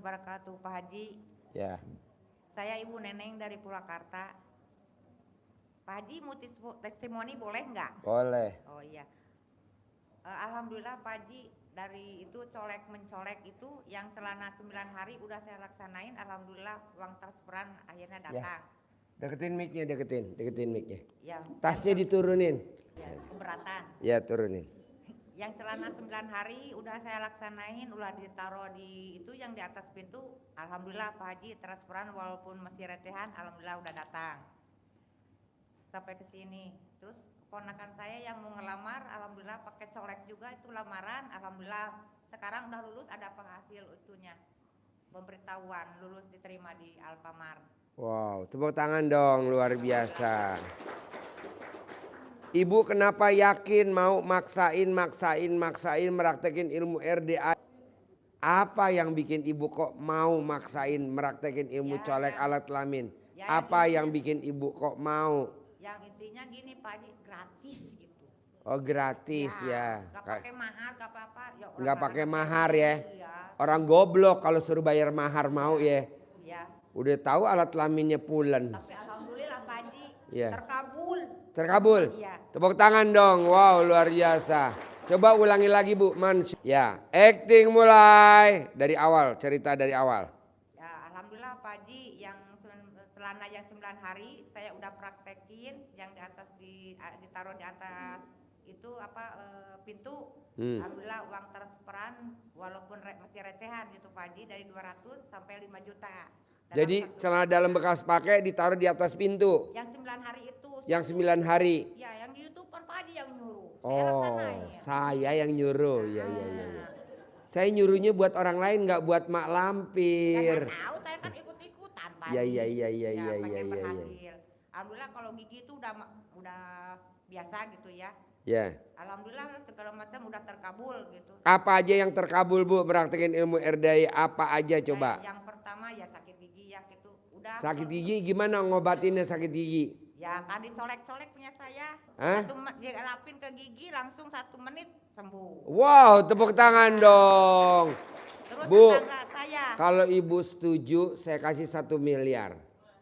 wabarakatuh, Pak Haji. Ya. Saya Ibu Neneng dari Purwakarta. Pak Haji mau testimoni boleh nggak? Boleh. Oh iya. Alhamdulillah Pak Haji, dari itu colek mencolek itu yang celana 9 hari udah saya laksanain. Alhamdulillah uang transferan akhirnya datang. Deketin mic-nya, deketin mic-nya. Ya. Tasnya diturunin. Ya, keberatan. Ya, turunin. Yang celana 9 hari udah saya laksanain, udah ditaruh di itu yang di atas pintu. Alhamdulillah Pak Haji transferan walaupun masih recehan, alhamdulillah udah datang. Sampai ke sini. Terus ponakan saya yang mau ngelamar, alhamdulillah pakai colek juga itu lamaran, alhamdulillah sekarang udah lulus, ada penghasil itunya. Pemberitahuan lulus diterima di Alfamart. Wow, tepuk tangan dong, luar biasa. Ibu kenapa yakin mau maksain meraktekin ilmu RDA? Apa yang bikin ibu kok mau maksain meraktekin ilmu colek alat kelamin? Apa yang bikin ibu kok mau? Yang intinya gini Pak Haji, gratis gitu. Oh gratis ya. Gak pakai mahar, gak apa-apa. Gak pakai mahar ya. Iya. Orang goblok kalau suruh bayar mahar mau ya. Iya. Udah tahu alat kelaminnya pulen. Tapi alhamdulillah Pak Haji, ya. Terkabul. Iya. Tepuk tangan dong. Wow, luar biasa. Coba ulangi lagi Bu. Ya, acting mulai dari awal, cerita dari awal. Ya, alhamdulillah Pak Haji, yang celana yang 9 hari saya udah praktekin, yang di atas ditaruh di atas itu pintu. Alhamdulillah uang transferan walaupun masih recehan gitu Pak Haji, dari 200 sampai 5 juta. Jadi celana dalam bekas pakai ditaruh di atas pintu. Yang 9 hari itu. Yang 9 hari. Ya, yang di YouTube kan Pak Haji yang nyuruh. Saya yang nyuruh. Ya. Saya nyuruhnya buat orang lain, nggak buat Mak Lampir. Ya, tahu, saya kan ikut-ikutan Pak Iya. Alhamdulillah kalau gigi itu udah biasa gitu ya. Ya. Alhamdulillah segala macam udah terkabul gitu. Apa aja yang terkabul Bu praktekin ilmu RDA? Apa aja coba? Yang pertama ya sakit gigi ya gitu. Udah. Sakit gigi gimana ngobatinnya sakit gigi? Ya kan dicolek-colek punya saya. Dielapin ke gigi langsung 1 menit sembuh. Wow, tepuk tangan dong. Terus Bu, saya. kalau Ibu setuju saya kasih 1 miliar.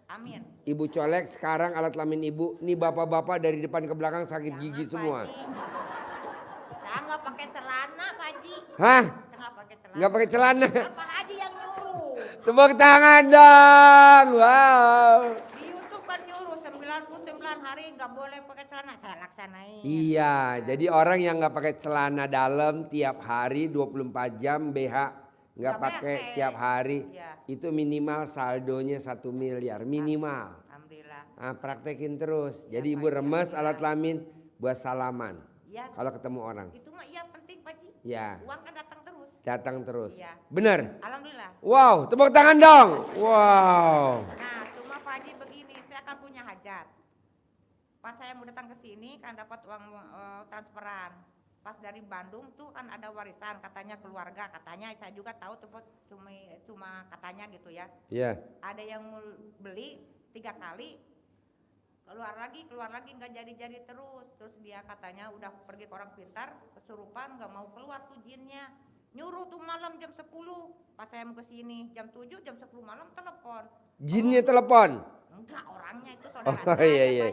Amin. Ibu colek sekarang alat kelamin Ibu. Nih bapak-bapak dari depan ke belakang sakit gigi semua. Saya nggak pakai celana Pak Haji. Hah? Nggak pakai celana. Pak Haji yang nyuruh. Tepuk tangan dong. Wow. Di YouTube kan nyuruh 99 hari nggak boleh pakai celana, saya laksanain. Iya, jadi orang yang nggak pakai celana dalam tiap hari 24 jam BH nggak pakai tiap hari, itu minimal saldonya 1 miliar minimal. Alhamdulillah. Nah, praktekin terus. Jadi Ibu remes alat kelamin buat salaman. Ya, kalau ketemu orang. Itu mah iya penting Pak Haji. Ya. Uang kan datang terus. Datang terus. Ya. Bener? Alhamdulillah. Wow, tepuk tangan dong. Wow. Nah, cuma Pak Haji begini, saya kan punya hajat. Pas saya mau datang ke sini kan dapat uang transferan. Pas dari Bandung tuh kan ada warisan katanya keluarga, katanya saya juga tahu cuma katanya gitu ya. Iya. Ada yang beli 3 kali, keluar lagi nggak jadi terus dia katanya udah pergi ke orang pintar, kesurupan nggak mau keluar tuh jinnya, nyuruh tuh malam jam 10. Pas saya mau ke sini jam 7 jam 10 malam telepon. Jinnya telepon? Enggak, orangnya itu saudara saya. Iya.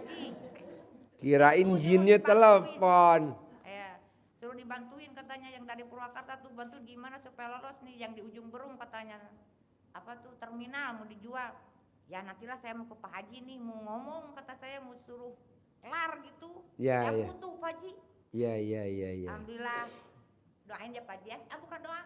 Kirain jinnya telepon. Suruh dibantuin katanya yang dari Purwakarta tuh, bantu gimana supaya lolos nih, yang di ujung Berung katanya terminal mau dijual. Ya nantilah saya mau ke Pak Haji nih, mau ngomong, kata saya mau suruh kelar gitu. Ya. Butuh Pak Haji. Iya. Alhamdulillah, doain ya Pak Haji ya. Bukan doa,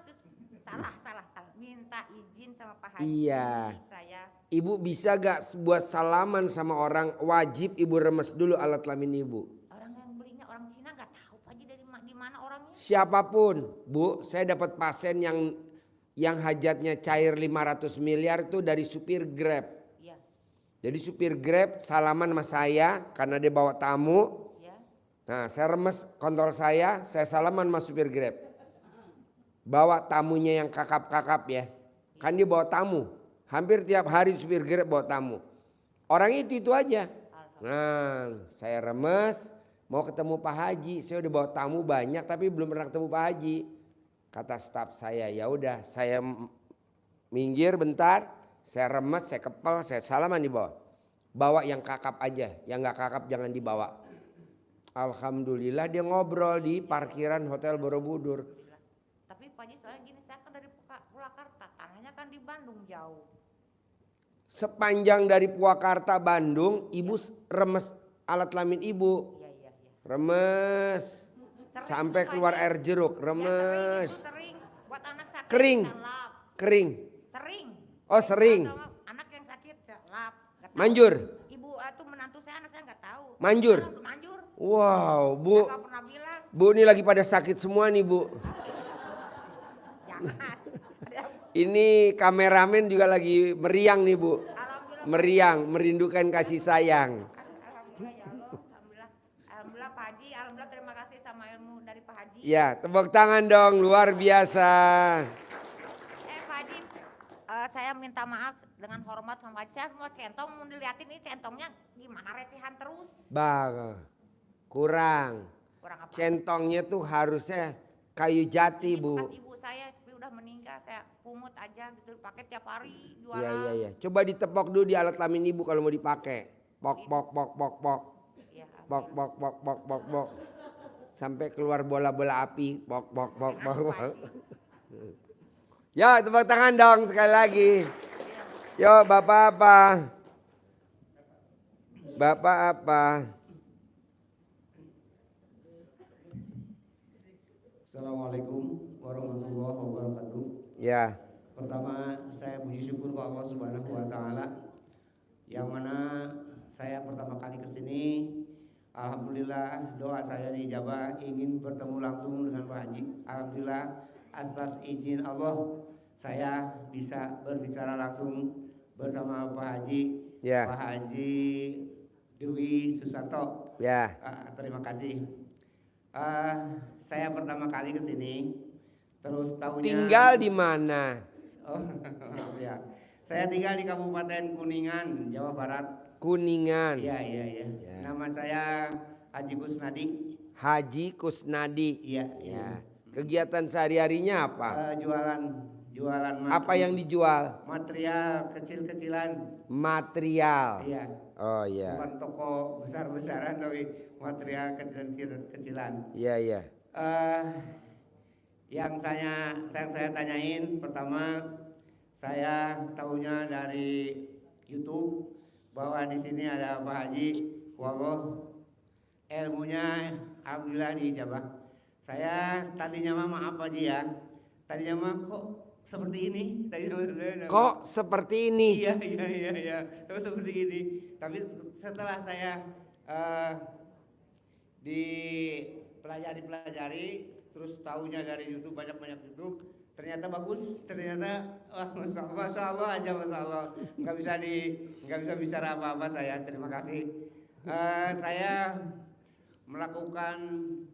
salah. Minta izin sama Pak Haji. Iya. Saya. Ibu bisa gak buat salaman sama orang, wajib Ibu remes dulu alat kelamin Ibu. Orang yang belinya orang Cina gak tahu Pak Haji di mana orangnya. Siapapun, Bu, saya dapat pasien yang hajatnya cair 500 miliar itu dari supir Grab. Jadi supir Grab salaman sama saya karena dia bawa tamu. Nah, saya remes kontol saya salaman sama supir Grab. Bawa tamunya yang kakap-kakap ya. Kan dia bawa tamu. Hampir tiap hari supir Grab bawa tamu. Orang itu aja. Nah, saya remes mau ketemu Pak Haji. Saya udah bawa tamu banyak tapi belum pernah ketemu Pak Haji. Kata staf saya, ya udah saya minggir bentar, saya remes, saya kepel, saya salaman di bawah. Bawa yang kakap aja, yang nggak kakap jangan dibawa. Alhamdulillah dia ngobrol di parkiran Hotel Borobudur. Tapi Pak Haji soalnya gini, saya kan dari Purwakarta, tanahnya kan di Bandung jauh. Sepanjang dari Purwakarta Bandung, ibu remes alat kelamin ibu. Iya. Remes. Sering, Sampai Pak keluar Haji. air jeruk, Ya, remes. sering. Buat anak sakit Kering. saya lap. Kering. Sering. Oh, sering. Kalau anak yang sakit saya lap. Nggak tahu. Manjur. Ibu tuh menantu saya, anak saya nggak tahu. Manjur. Manjur. Wow, Bu. Saya nggak pernah bilang. Bu ini lagi pada sakit semua nih, Bu. Jangan. Ini kameramen juga lagi meriang nih, Bu. Alhamdulillah. Meriang, merindukan kasih sayang. Alhamdulillah ya Allah. Alhamdulillah Pak Haji. Alhamdulillah terima kasih sama ilmu dari Pak Haji. Ya, tepuk tangan dong, luar biasa. Pak Haji, saya minta maaf dengan hormat sama Pak Haji. Saya mau centong, mau dilihatin ini centongnya gimana retihan terus. Kurang. Kurang apa? Centongnya tuh harusnya kayu jati, Ini Bu. bekas ibu saya tapi udah meninggal, saya pungut aja gitu, pakai tiap hari jualan. Iya. Coba ditepok dulu di alat kelamin ibu kalau mau dipakai. Pok. Ya, Pok. Sampai keluar bola-bola api. Pok. Ya, tepuk tangan dong sekali lagi. Yo, Bapak apa? Bapak apa? Assalamualaikum warahmatullahi wabarakatuh. Ya. Pertama saya puji syukur ke Allah Subhanahu wa taala yang mana saya pertama kali ke sini. Alhamdulillah doa saya dijabah, ingin bertemu langsung dengan Pak Haji. Alhamdulillah atas izin Allah saya bisa berbicara langsung bersama Pak Haji. Ya. Pak Haji Dewi Susanto. Ya. Terima kasih. Saya pertama kali ke sini, terus tahunya Tinggal di mana? Oh, ya. Saya tinggal di Kabupaten Kuningan, Jawa Barat. Kuningan. Iya. Ya. Nama saya Haji Kusnadi. Haji Kusnadi. Iya. Kegiatan sehari-harinya apa? Jualan Apa yang dijual? material kecil-kecilan. Material. Iya. Oh iya. Bukan toko besar-besaran tapi material kecil-kecilan. Iya. Yang saya tanyain pertama, saya tahunya dari YouTube bahwa di sini ada Pak Haji. Wallah ilmunya alhamdulillah diijabah. Saya tadinya mah maaf Haji ya. Tadinya mah kok seperti ini. Kok seperti ini? Iya. Kok seperti ini. Tapi setelah saya dipelajari terus tahunya dari YouTube, banyak YouTube, ternyata bagus, ternyata masya Allah aja, masya Allah, nggak bisa bicara apa-apa. Saya terima kasih. Saya melakukan.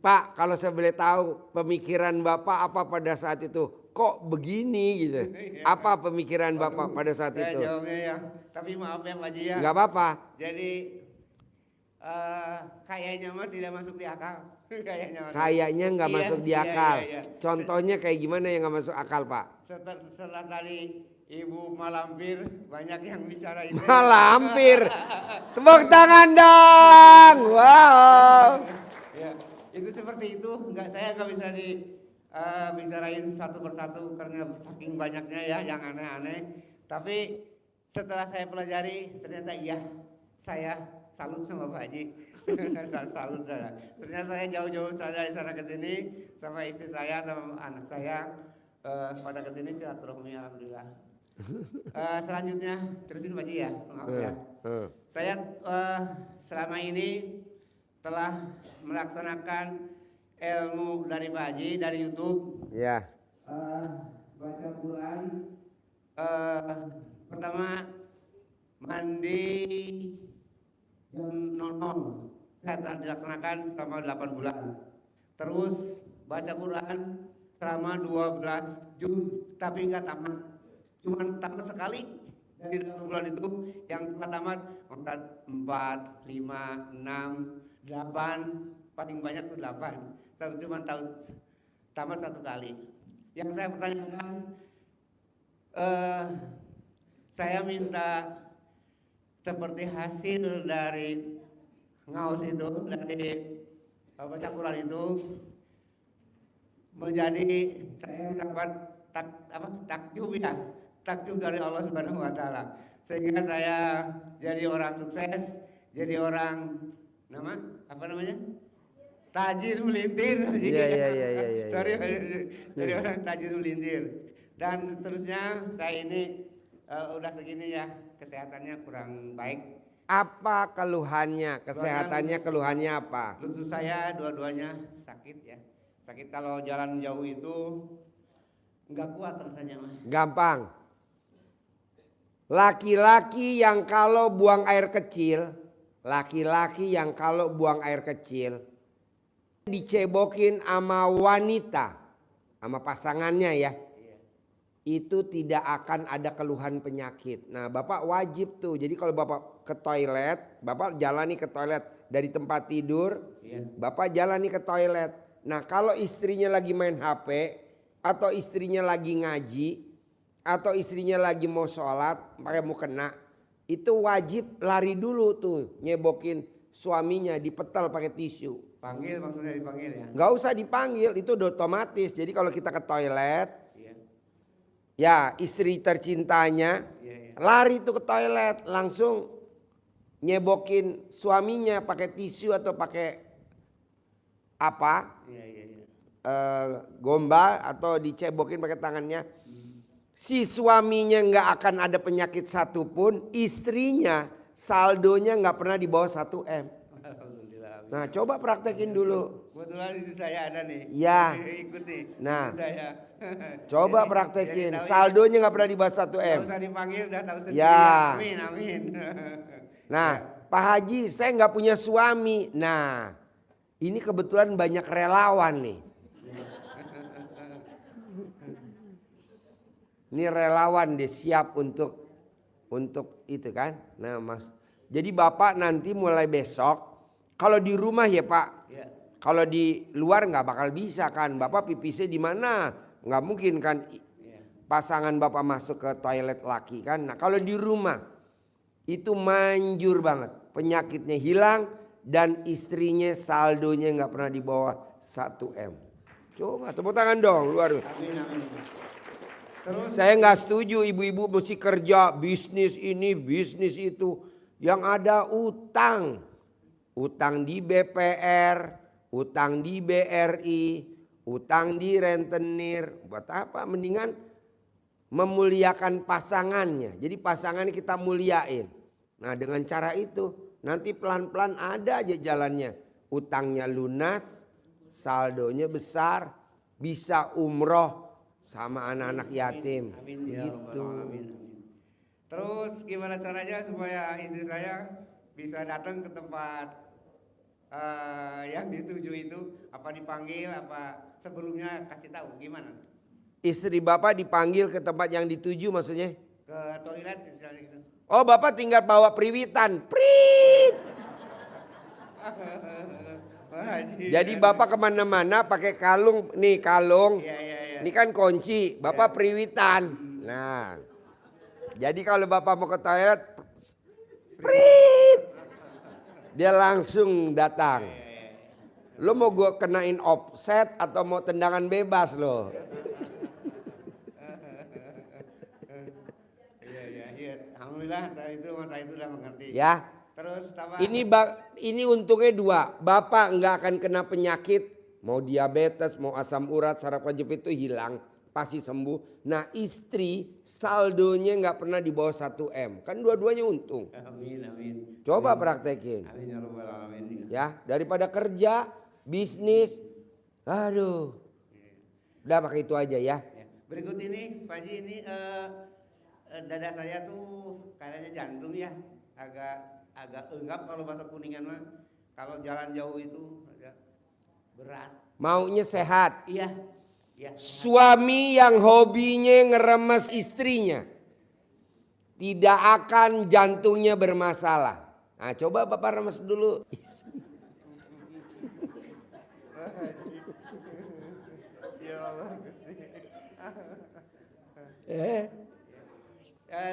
Pak, kalau saya boleh tahu pemikiran Bapak apa pada saat itu? Kok begini gitu? Apa pemikiran Bapak pada saat itu? Saya jawabnya ya, tapi maaf ya Pak Haji ya. Nggak apa-apa. Jadi kayaknya mah tidak masuk di akal. Kayaknya nggak masuk di akal. Iya. Contohnya kayak gimana yang nggak masuk akal, Pak? Setelah tadi Ibu malampir, banyak yang bicara itu. Malampir. Tepuk tangan dong. Wow. Ya, itu seperti itu. Saya nggak bisa bicarain satu persatu karena saking banyaknya ya yang aneh-aneh. Tapi setelah saya pelajari, ternyata iya, saya salut sama Pak Haji. Salut saya. Ternyata saya jauh-jauh dari sana ke sini sama istri saya sama anak saya pada ke sini silaturahmi alhamdulillah. Selanjutnya terusin Pak Haji ya. Maaf ya. Saya selama ini telah melaksanakan ilmu dari Pak Haji dari YouTube. Ya. Baca Quran. Pertama mandi jam 00 saya telah dilaksanakan selama 8 bulan. Terus baca Quran selama 12 juz tapi enggak tamat. Cuma tamat sekali dari 8 bulan itu, yang telah tamat 4, 5, 6, 8, paling banyak tuh 8. Tapi cuma tamat satu kali. Yang saya pertanyakan eh, saya minta seperti hasil dari ngaus itu, dari pencakuran itu menjadi saya mendapat takjub ya, takjub dari Allah Subhanahu wa taala. Sehingga saya jadi orang sukses, jadi orang apa namanya? Tajir melintir. Iya. Sorry, jadi orang tajir melintir. Dan seterusnya saya ini udah segini ya, kesehatannya kurang baik. Apa keluhannya? Kesehatannya keluhannya apa? Lutut saya dua-duanya sakit ya. Sakit kalau jalan jauh itu nggak kuat rasanya mah. Gampang. Laki-laki yang kalau buang air kecil, dicebokin sama wanita, sama pasangannya ya, itu tidak akan ada keluhan penyakit. Nah Bapak wajib tuh, jadi kalau Bapak ke toilet, Bapak jalani ke toilet dari tempat tidur, Bapak jalani ke toilet. Nah kalau istrinya lagi main HP, atau istrinya lagi ngaji, atau istrinya lagi mau sholat, pakai mau kena, itu wajib lari dulu tuh, nyebokin suaminya, dipetel pakai tisu. Panggil maksudnya dipanggil ya? Nggak usah dipanggil, itu udah otomatis. Jadi kalau kita ke toilet, ya istri tercintanya lari tuh ke toilet, langsung nyebokin suaminya pakai tisu atau pakai apa, gombal atau dicebokin pakai tangannya. Si suaminya nggak akan ada penyakit satupun, istrinya saldonya nggak pernah di bawah 1 M. Nah coba praktekin dulu. Kebetulan di saya ada nih. Ya. Ikuti. Nah, saya. coba praktekin. Saldonya nggak pernah di bawah 1 M. Nggak usah dipanggil, udah tahu sendiri. Ya. Amin. Nah, Pak Haji, saya nggak punya suami. Nah, ini kebetulan banyak relawan nih. Ini relawan deh, siap untuk itu kan. Nah Mas, jadi Bapak nanti mulai besok, kalau di rumah ya Pak, kalau di luar nggak bakal bisa kan. Bapak pipisnya di mana? Nggak mungkin kan pasangan Bapak masuk ke toilet laki kan. Nah kalau di rumah itu manjur banget, penyakitnya hilang dan istrinya saldonya nggak pernah di bawah 1 M. Coba tepuk tangan dong, luar. Amin. Terus, saya nggak setuju ibu-ibu mesti kerja bisnis ini bisnis itu, yang ada utang di BPR, utang di BRI, utang di rentenir. Buat apa? Mendingan memuliakan pasangannya. Jadi pasangan kita muliain. Nah dengan cara itu nanti pelan-pelan ada aja jalannya. Utangnya lunas, saldonya besar, bisa umroh sama anak-anak yatim. Amin ya Begitu. Rabbal Alamin. Terus gimana caranya supaya istri saya bisa datang ke tempat yang dituju itu? Apa dipanggil, apa sebelumnya kasih tahu gimana? Istri Bapak dipanggil ke tempat yang dituju maksudnya? Ke toilet misalnya gitu. Oh Bapak tinggal bawa priwitan. Prit. Jadi Bapak kemana-mana pakai kalung. Nih kalung. Iya. Ini kan kunci. Bapak priwitan. Nah. Jadi kalau Bapak mau ke toilet. Prit. Dia langsung datang. Lo mau gue kenain offset atau mau tendangan bebas lo? Iya. Alhamdulillah itu masa itu udah mengerti. Ya. Terus apa? Ini untungnya 2. Bapak nggak akan kena penyakit, mau diabetes, mau asam urat, saraf kejepit itu hilang, pasti sembuh. Nah istri saldonya nggak pernah di bawah 1 M, kan dua-duanya untung. Amin. Coba praktekin. Amin ya Rabbal Alamin. Ya daripada kerja, bisnis, aduh, udah pakai itu aja ya. Berikut ini Pak Haji, ini dada saya tuh kayaknya jantung ya, agak enggap kalau bahasa Kuningan mah. Kalau jalan jauh itu agak berat. Maunya sehat. Iya. Suami yang hobinya ngeremes istrinya tidak akan jantungnya bermasalah. Nah coba Bapak remes dulu. Ya Allah Gusti.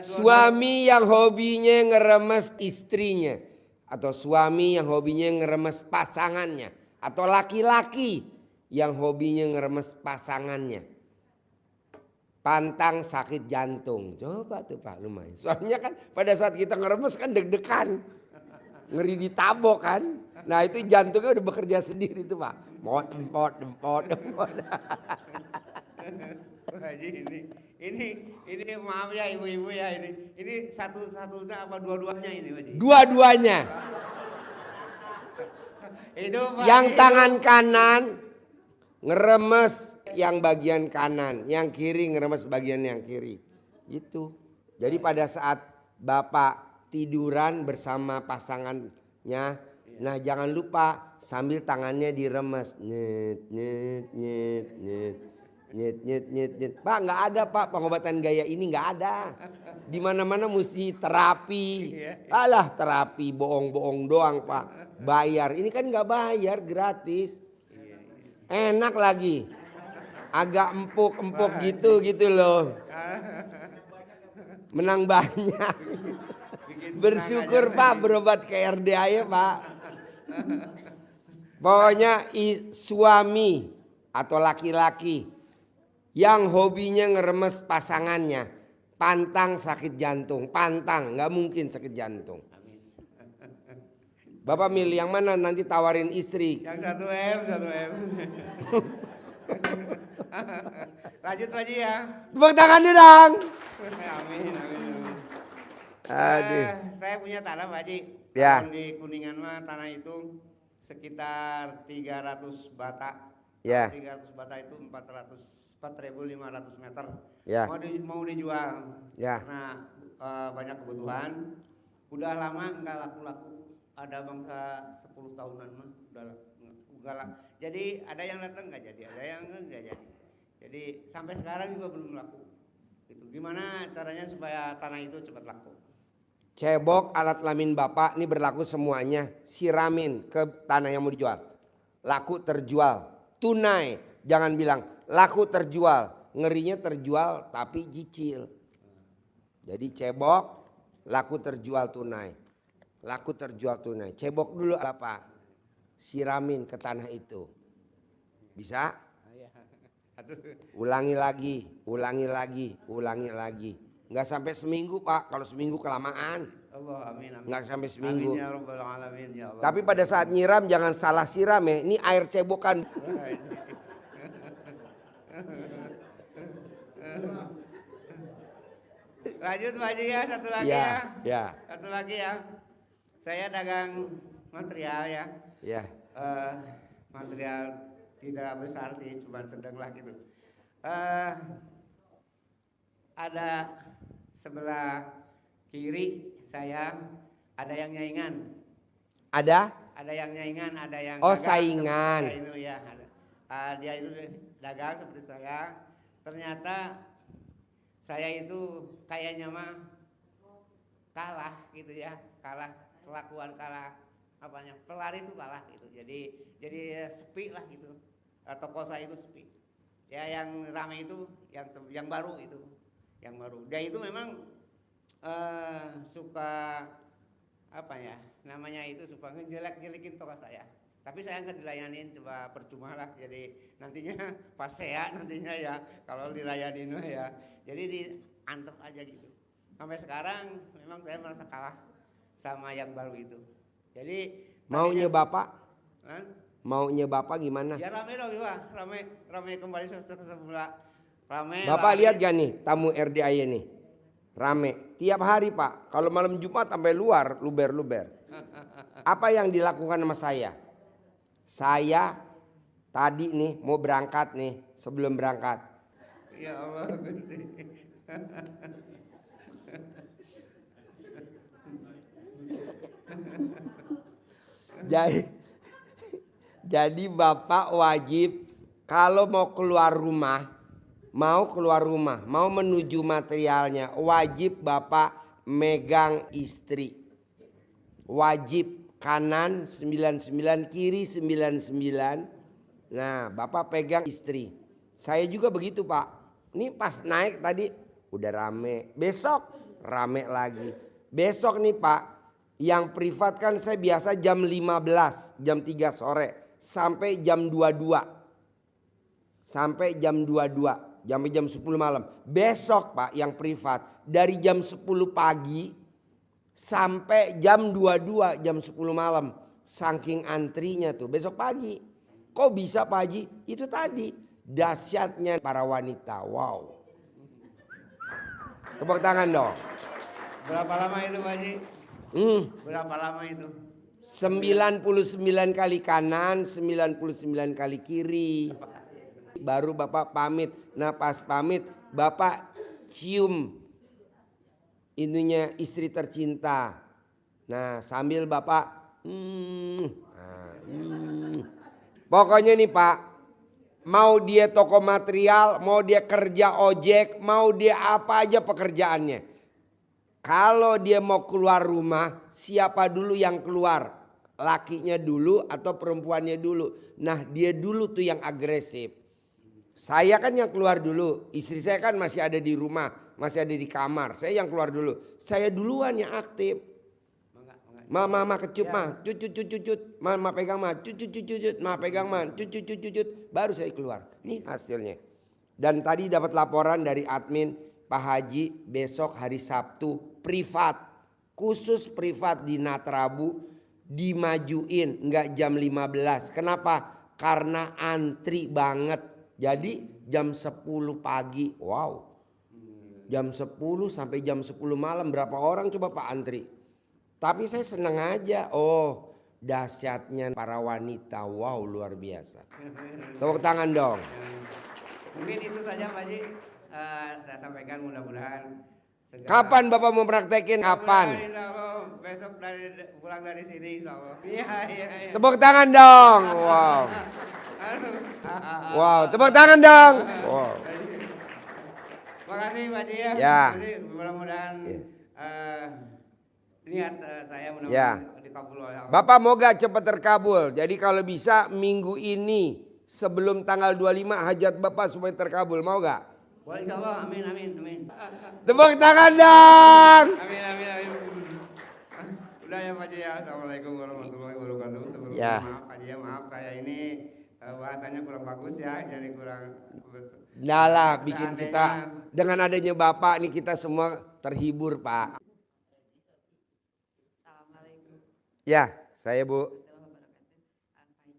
Suami yang hobinya ngeremes istrinya, atau suami yang hobinya ngeremes pasangannya, atau laki-laki yang hobinya ngeremes pasangannya. Pantang sakit jantung. Coba tuh Pak, lumayan. Soalnya kan pada saat kita ngeremes kan deg-degan. Ngeri ditabok kan. Nah itu jantungnya udah bekerja sendiri tuh Pak. Mot, empot. Pak Haji, ini maaf ya ibu-ibu ya ini satu-satunya apa dua-duanya ini Pak Haji? Dua-duanya. Hidup, Pak Yang Haji, tangan kanan ngeremes yang bagian kanan, yang kiri ngeremes bagian yang kiri. Gitu. Jadi pada saat Bapak tiduran bersama pasangannya, nah jangan lupa sambil tangannya diremes. Nyet nyet nyet nyet. Nyet nyet nyet nyet. Pak nggak ada Pak pengobatan gaya ini nggak ada. Di mana-mana mesti terapi. Alah terapi bohong-bohong doang Pak. Bayar. Ini kan nggak bayar, gratis. Enak lagi. Agak empuk-empuk gitu loh. Menang banyak. Bersyukur Pak berobat ke RDA ya Pak. Pokoknya suami atau laki-laki yang hobinya ngeremes pasangannya, pantang sakit jantung, pantang, nggak mungkin sakit jantung. Bapak milih yang mana nanti tawarin istri. Yang 1M. Lanjut Pak Haji ya. Tepuk tangan dong. Amin. Aduh. Saya punya tanah Pak Haji. Ya. Kalau di Kuningan mah tanah itu sekitar 300 bata. Ya. 300 bata itu 4.500 meter. Ya. Mau dijual. Ya. Nah banyak kebutuhan. Udah lama nggak laku-laku. Ada bangsa 10 tahunan mah udah nggak laku. Jadi ada yang datang nggak jadi, ada yang nggak jadi. Jadi sampai sekarang juga belum laku. Itu gimana caranya supaya tanah itu cepat laku? Cebok alat kelamin Bapak ini berlaku semuanya. Siramin ke tanah yang mau dijual. Laku terjual. Tunai. Jangan bilang laku terjual. Ngerinya terjual tapi cicil. Jadi cebok laku terjual tunai. Laku terjual tunai. Cebok dulu Bapak. Siramin ke tanah itu. Bisa? Ulangi lagi. Nggak sampai seminggu Pak. Kalau seminggu kelamaan. Allah, amin. Nggak sampai seminggu. Amin ya Rabbal Alamin ya Allah. Tapi pada saat nyiram jangan salah siram ya. Ini air cebokan. Lanjut Pak Haji ya, satu lagi Ya, ya. ya. Satu lagi ya. Saya dagang material ya. Ya. Material tidak besar sih, cuma sedang lah gitu. Ada sebelah kiri saya ada yang nyaingan. Ada? Ada yang nyaingan, ada yang Oh, dagang saingan. seperti saya itu ya. Dia itu dagang seperti saya. Ternyata saya itu kayaknya mah kalah gitu ya, kalah kelakuan, kalah apanya, pelari itu kalah gitu. Jadi sepi lah gitu. Toko saya itu sepi. Ya yang ramai itu yang baru itu, yang baru. Dia itu memang suka apa ya namanya itu, suka ngejelek-jelekin toko saya. Tapi saya nggak dilayanin, coba percuma lah. Jadi nantinya pas saya nantinya ya kalau dilayanin ya. Jadi diantep aja gitu. Sampai sekarang memang saya merasa kalah sama yang baru itu. Jadi Maunya Bapak? Hah? Maunya Bapak gimana? Ya rame dong ya, rame kembali sebelah. Rame. Bapak lihat gak nih tamu RDI nih? Rame. Tiap hari Pak. Kalau malam Jumat sampai luar, luber-luber. Apa yang dilakukan sama saya? Saya tadi nih mau berangkat nih, sebelum berangkat. Ya Allah. Jadi Bapak wajib kalau mau keluar rumah, mau menuju materialnya, wajib Bapak megang istri. Wajib kanan 99, kiri 99. Nah, Bapak pegang istri. Saya juga begitu Pak. Ini pas naik tadi udah rame. Besok rame lagi. Besok nih Pak, yang privat kan saya biasa jam 15, jam 3 sore sampai jam 22. Sampai jam 22, sampai jam 10 malam. Besok Pak yang privat dari jam 10 pagi sampai jam 22, jam 10 malam. Saking antrinya tuh besok pagi. Kok bisa Pak Haji? Itu tadi dahsyatnya para wanita. Wow. Tepuk tangan dong. Berapa lama itu Pak Haji? Berapa lama itu? 99 kali kanan, 99 kali kiri. Baru Bapak pamit. Nah pas pamit Bapak cium ininya istri tercinta. Nah sambil Bapak pokoknya nih Pak, mau dia toko material, mau dia kerja ojek, mau dia apa aja pekerjaannya. Kalau dia mau keluar rumah, siapa dulu yang keluar? Lakinya dulu atau perempuannya dulu? Nah dia dulu tuh yang agresif. Saya kan yang keluar dulu, istri saya kan masih ada di rumah, masih ada di kamar. Saya yang keluar dulu, saya duluan yang aktif. Mama kecup mah, cucut, mama pegang mah, cucut, mama pegang mah, cucut, baru saya keluar. Ini hasilnya. Dan tadi dapat laporan dari admin Pak Haji besok hari Sabtu privat, khusus privat di Natrabu dimajuin nggak jam 15. Kenapa? Karena antri banget. Jadi jam 10 pagi, wow. Jam 10 sampai jam 10 malam berapa orang coba Pak antri? Tapi saya senang aja. Oh, dahsyatnya para wanita. Wow, luar biasa. Tepuk tangan dong. Mungkin itu saja Pak Haji. Saya sampaikan mudah-mudahan Kapan Bapak mau praktekin? Kapan? Besok pulang dari sini insya Allah. Iya. Tepuk tangan dong. Wow. Wow, tepuk tangan dong. Wow. Makasih Pak Haji ya. Ya. Mudah-mudahan niat saya Ya. mudah-mudahan dikabul oleh Allah. Bapak mau gak cepat terkabul? Jadi kalau bisa minggu ini sebelum tanggal 25 hajat Bapak supaya terkabul. Mau gak? Boleh insya Allah. Amin. Tepuk tangan dong. Amin. Udah ya Pak Haji ya. Assalamualaikum warahmatullahi wabarakatuh. Sebelumnya Ya. maaf Pak Haji ya. Maaf saya ini bahasanya kurang bagus ya. Jadi kurang. Nah lah bikin Seandainya- kita dengan adanya Bapak nih kita semua terhibur Pak. Assalamualaikum Ya, saya Bu. warahmatullahi wabarakatuh. Pak Haji,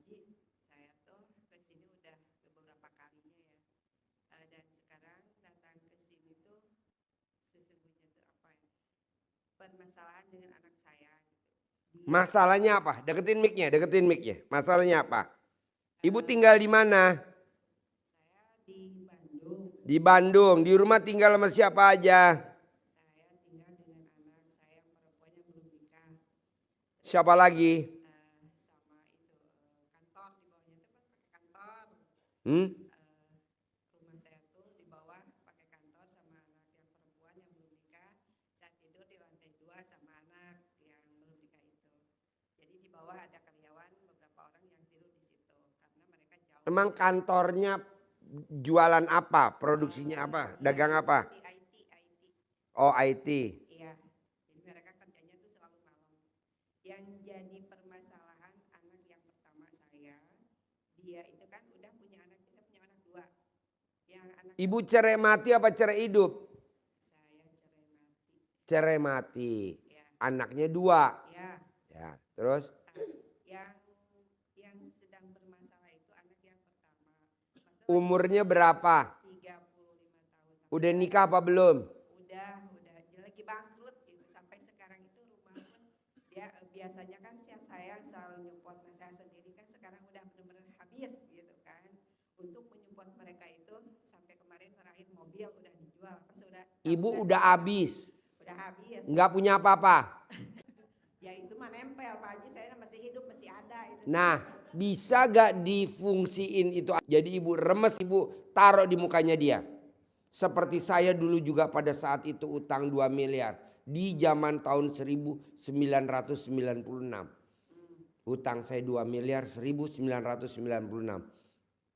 saya tuh ke sini udah beberapa kalinya ya. Dan sekarang datang ke sini tuh sesungguhnya tuh apa ya? Permasalahan dengan anak saya gitu. Masalahnya apa? Deketin mic-nya. Masalahnya apa? Ibu tinggal di mana? Saya di Bandung. Di Bandung. Di rumah tinggal sama siapa aja? Saya tinggal dengan anak saya yang perempuan yang belum nikah. Siapa lagi? Sama itu kantor di bawahnya itu kan pakai kantor. Rumah saya tuh di bawah pakai kantor sama anak yang perempuan yang belum nikah. Saya tidur di lantai 2 sama anak yang belum nikah itu. Jadi di bawah ada karyawan beberapa orang yang tidur di situ karena mereka jauh. Emang kantornya jualan apa? Produksinya apa? Dagang apa? Di IT. Oh IT. Iya. Jadi mereka kerjanya tuh selalu malam. Yang jadi permasalahan anak yang pertama saya, dia itu kan udah punya anak, saya punya anak 2. Yang anak Ibu cerai mati apa cerai hidup? saya cerai mati. Cerai mati. Ya. Anaknya 2. Ya. Ya, terus Yang sedang bermasalah itu anak yang pertama. Masalah umurnya berapa? 35 tahun. Udah nikah apa belum? Udah dia lagi bangkrut gitu. Sampai sekarang itu rumah pun dia biasanya kan saya selalu nyupport saya sendiri kan sekarang udah benar-benar habis gitu kan. Untuk menyupport mereka itu sampai kemarin terakhir mobil udah dijual. Pas Ibu udah habis. Udah habis. Nggak punya apa-apa. Ya itu mah nempel Pak Haji, saya masih hidup masih ada itu. Nah, bisa gak difungsiin itu? Jadi ibu remes, ibu taruh di mukanya dia. Seperti saya dulu juga pada saat itu utang 2 miliar. Di zaman tahun 1996. Utang saya 2 miliar 1996.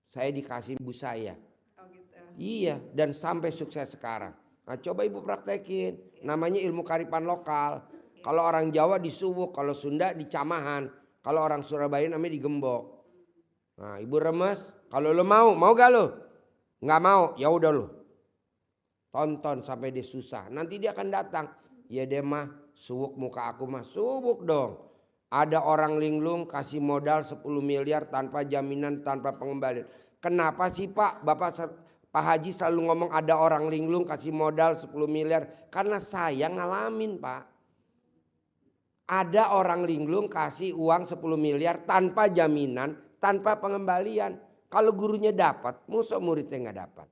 Saya dikasih ibu saya. Oh gitu. Iya, dan sampai sukses sekarang. Nah, coba ibu praktekin. Namanya ilmu kearifan lokal. Kalau orang Jawa di Suwuk, kalau Sunda di Camahan, kalau orang Surabaya namanya di Gembok. Nah, ibu remes. Kalau lo mau gak lo? Nggak mau, ya udah lo. Tonton sampai dia susah. Nanti dia akan datang. Ya deh mah, Suwuk muka aku mah Suwuk dong. Ada orang linglung kasih modal 10 miliar tanpa jaminan, tanpa pengembalian. Kenapa sih Pak? Pak Haji selalu ngomong ada orang linglung kasih modal 10 miliar. Karena saya ngalamin Pak. Ada orang linglung kasih uang 10 miliar tanpa jaminan, tanpa pengembalian. Kalau gurunya dapat, musuh muridnya nggak dapat.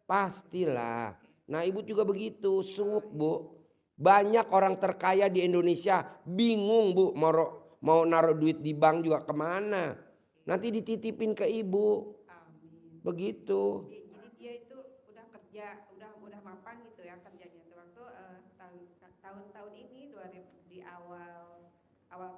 Pastilah. Nah ibu juga begitu, Suwuk bu. Banyak orang terkaya di Indonesia bingung bu mau naruh duit di bank juga kemana. Nanti dititipin ke ibu. Amin. Begitu. Jadi dia itu udah kerja, udah mapan gitu ya kerjanya. Waktu tahun-tahun ini 2000 di awal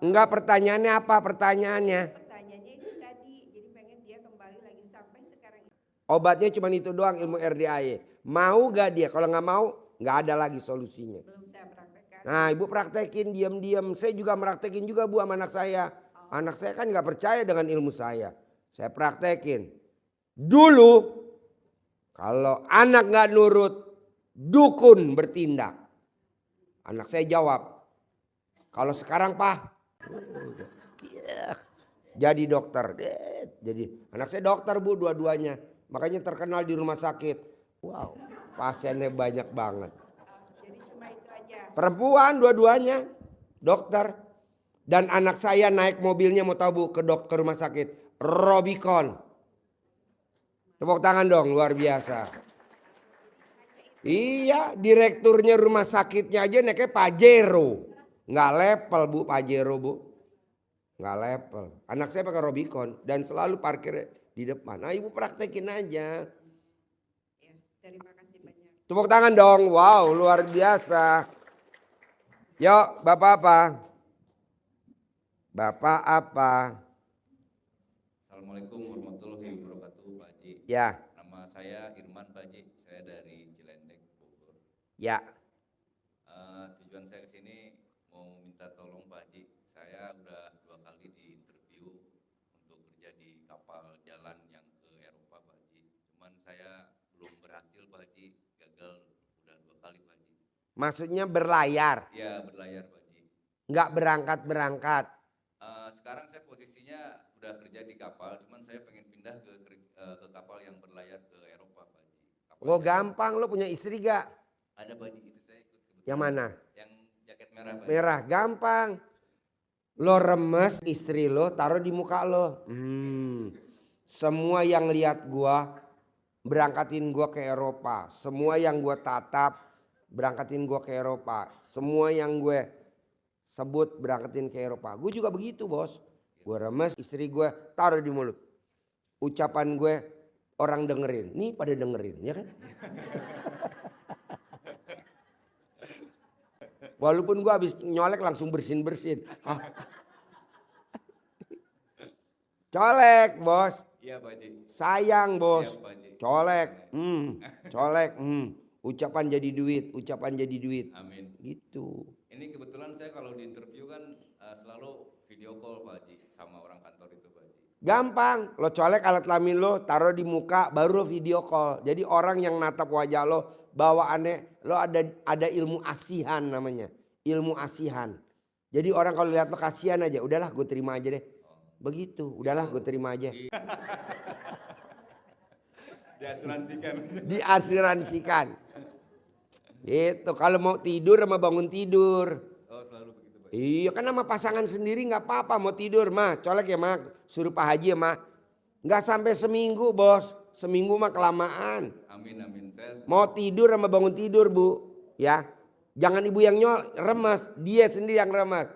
Enggak, pertanyaannya apa pertanyaannya? Pertanyaannya itu tadi, jadi pengen dia kembali lagi sampai sekarang. Obatnya cuma itu doang, ilmu RDAY. Mau gak dia? Kalau nggak mau, nggak ada lagi solusinya. Belum saya praktekkan. Nah ibu praktekin diam-diam. Saya juga praktekin juga bu sama anak saya. Anak saya kan nggak percaya dengan ilmu saya. Saya praktekin. Dulu kalau anak nggak nurut, dukun bertindak. Anak saya jawab. Kalau sekarang Pak, jadi dokter. Jadi anak saya dokter bu dua-duanya. Makanya terkenal di rumah sakit. Wow, pasiennya banyak banget. Jadi cuma itu aja. Perempuan dua-duanya dokter. Dan anak saya naik mobilnya mau tahu bu ke rumah sakit. Robicon. Tepuk tangan dong, luar biasa. Iya, direkturnya rumah sakitnya aja naiknya Pajero. Nggak level bu Pajero bu. Nggak level. Anak saya pakai Robicon dan selalu parkir di depan. Nah ibu praktekin aja. Ya, terima kasih banyak. Tepuk tangan dong. Wow, luar biasa. Yuk, Bapak apa? Bapak apa? Assalamualaikum warahmatullahi wabarakatuh Pak Haji. Ya, Nama saya Irman Pak Haji, saya dari Cilendek, Bogor. ya. Tujuan saya ke sini mau minta tolong Pak Haji. Saya udah 2 kali diinterview untuk kerja di kapal jalan yang ke Eropa Pak Haji. Cuman saya belum berhasil Pak Haji, gagal udah 2 kali Pak Haji. Maksudnya berlayar, Ya berlayar Pak Haji. nggak berangkat-berangkat. Sekarang saya posisinya udah kerja di kapal, cuman saya pengen pindah ke kapal yang berlayar ke Eropa Pak Haji. Kapal Oh jalan. gampang, lo punya istri gak? Ada Pak Haji, itu saya ikut kebetulan. Yang mana? Yang jaket merah Pak Haji. Merah, gampang. Lo remes istri lo taruh di muka lo. Semua yang lihat gua berangkatin gua ke Eropa. Semua yang gua tatap berangkatin gua ke Eropa. Semua yang gue sebut berangkatin ke Eropa. Gue juga begitu bos. Gue remes istri gue taruh di mulut. Ucapan gue orang dengerin. Nih pada dengerin ya kan. Walaupun gue habis nyolek langsung bersin-bersin. Colek bos. Iya Pak Haji. Sayang bos. Iya, Pak Haji. Colek. Colek. Ucapan jadi duit. Ucapan jadi duit. Amin. Gitu. Ini kebetulan saya kalau di interview kan selalu video call Pak Haji sama orang kantor itu Pak Haji. Gampang. Lo colek alat kelamin lo taruh di muka baru lo video call. Jadi orang yang natap wajah lo bawaannya lo ada ilmu asihan namanya. Ilmu asihan. Jadi orang kalau lihat lo kasihan aja. Udahlah gue terima aja deh. Begitu. Udahlah gue terima aja. Diasuransikan. Diasuransikan. Gitu. Kalau mau tidur sama bangun tidur. Oh selalu begitu Pak Haji. Iya kan sama pasangan sendiri nggak apa-apa mau tidur mah. Colek ya mah. Suruh Pak Haji ya mah. Nggak sampai seminggu bos. Seminggu mah kelamaan. Amin amin. Saya Mau tidur sama bangun tidur bu. Ya. Jangan ibu yang remes. Dia sendiri yang remes.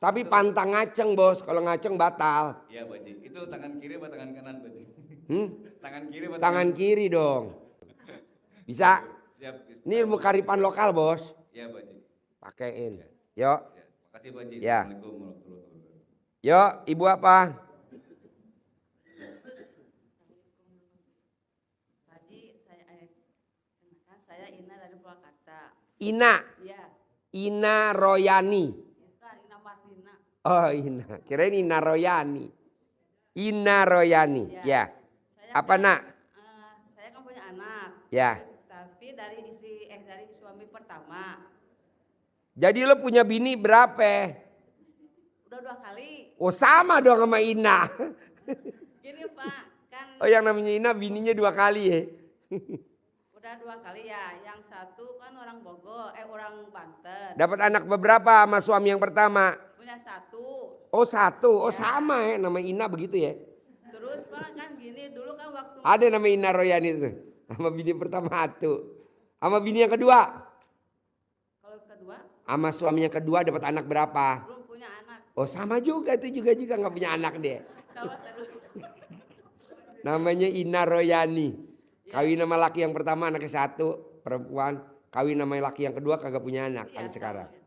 Tapi pantang ngaceng bos. Kalau ngaceng batal. iya Pak Haji. Itu tangan kiri apa tangan kanan Pak Haji? Tangan kiri apa Tangan kiri dong. Bisa. Siap. Ini ilmu kearifan lokal bos. Iya Pak Haji. Pakein. Yuk. Ya. Makasih Pak Haji. Ya. Assalamualaikum warahmatullahi wabarakatuh. Yuk ibu apa? Pak Haji, kenalkan saya Ina dari Pulau Ina. Iya. Ina Royani. Bukan, Ina Martina. Oh Ina, kirain Ina Royani. Ina Royani, ya. Saya Apa kan, nak? saya kan punya anak. Ya. Tapi dari dari suami pertama. Jadi lo punya bini berapa? Udah 2 kali. Oh sama dong sama Ina. Gini Pak, kan Oh yang namanya Ina bininya 2 kali ya. udah 2 kali ya. Yang satu kan orang Bogor, orang Banten. Dapat anak beberapa sama suami yang pertama? Punya 1. Oh 1, oh Ya. sama ya nama Ina begitu ya. Terus Pak kan gini, dulu kan waktu Ada nama Ina Royani itu. Sama bini pertama 1. Sama bini yang kedua? kalau kedua Sama suami yang kedua dapat anak berapa? belum punya anak. Oh sama juga itu juga nggak punya anak dia. Sama terus. Namanya Ina Royani. Kawin sama laki yang pertama anaknya 1 perempuan. Kawin sama laki yang kedua kagak punya anak Iya, sampai sekarang. sama.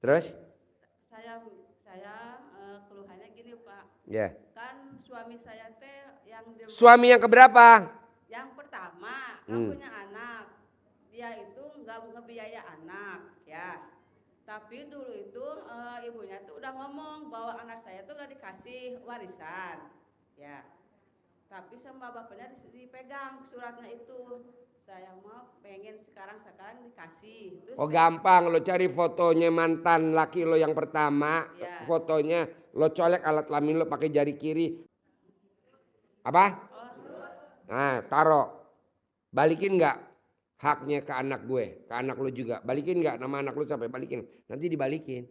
Terus? Saya keluhannya gini Pak. Ya. Kan suami saya teh yang Suami yang keberapa? yang pertama kan punya anak. Dia itu nggak ngebiaya anak ya. Tapi dulu itu ibunya tuh udah ngomong bahwa anak saya tuh udah dikasih warisan. Ya. Tapi sama bapaknya dipegang suratnya itu. Saya mau pengen sekarang dikasih. Terus Oh gampang, lo cari fotonya mantan laki lo yang pertama, Ya. fotonya lo colek alat kelamin lo pakai jari kiri. Apa? Nah, taruh. Balikin nggak haknya ke anak gue, ke anak lo juga. Balikin nggak nama anak lo sampai balikin. Nanti dibalikin.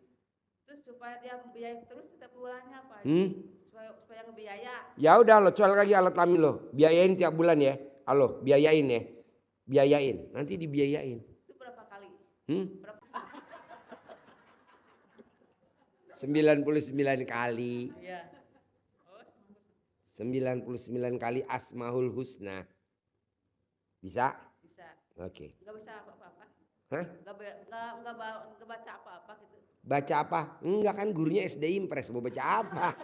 Terus supaya dia biaya terus setiap bulannya Pak. Supaya ngebiaya. Ya udah lo colek lagi alat kelamin lo, biayain tiap bulan ya. Halo, biayain ya. Biayain, nanti dibiayain. Itu berapa kali? 99 kali. Iya. 99 kali Asmaul Husna. Bisa? Bisa. Oke. Nggak bisa apa-apa. Hah? Nggak baca apa-apa gitu. Baca apa? Enggak kan gurunya SD Impres, mau baca apa?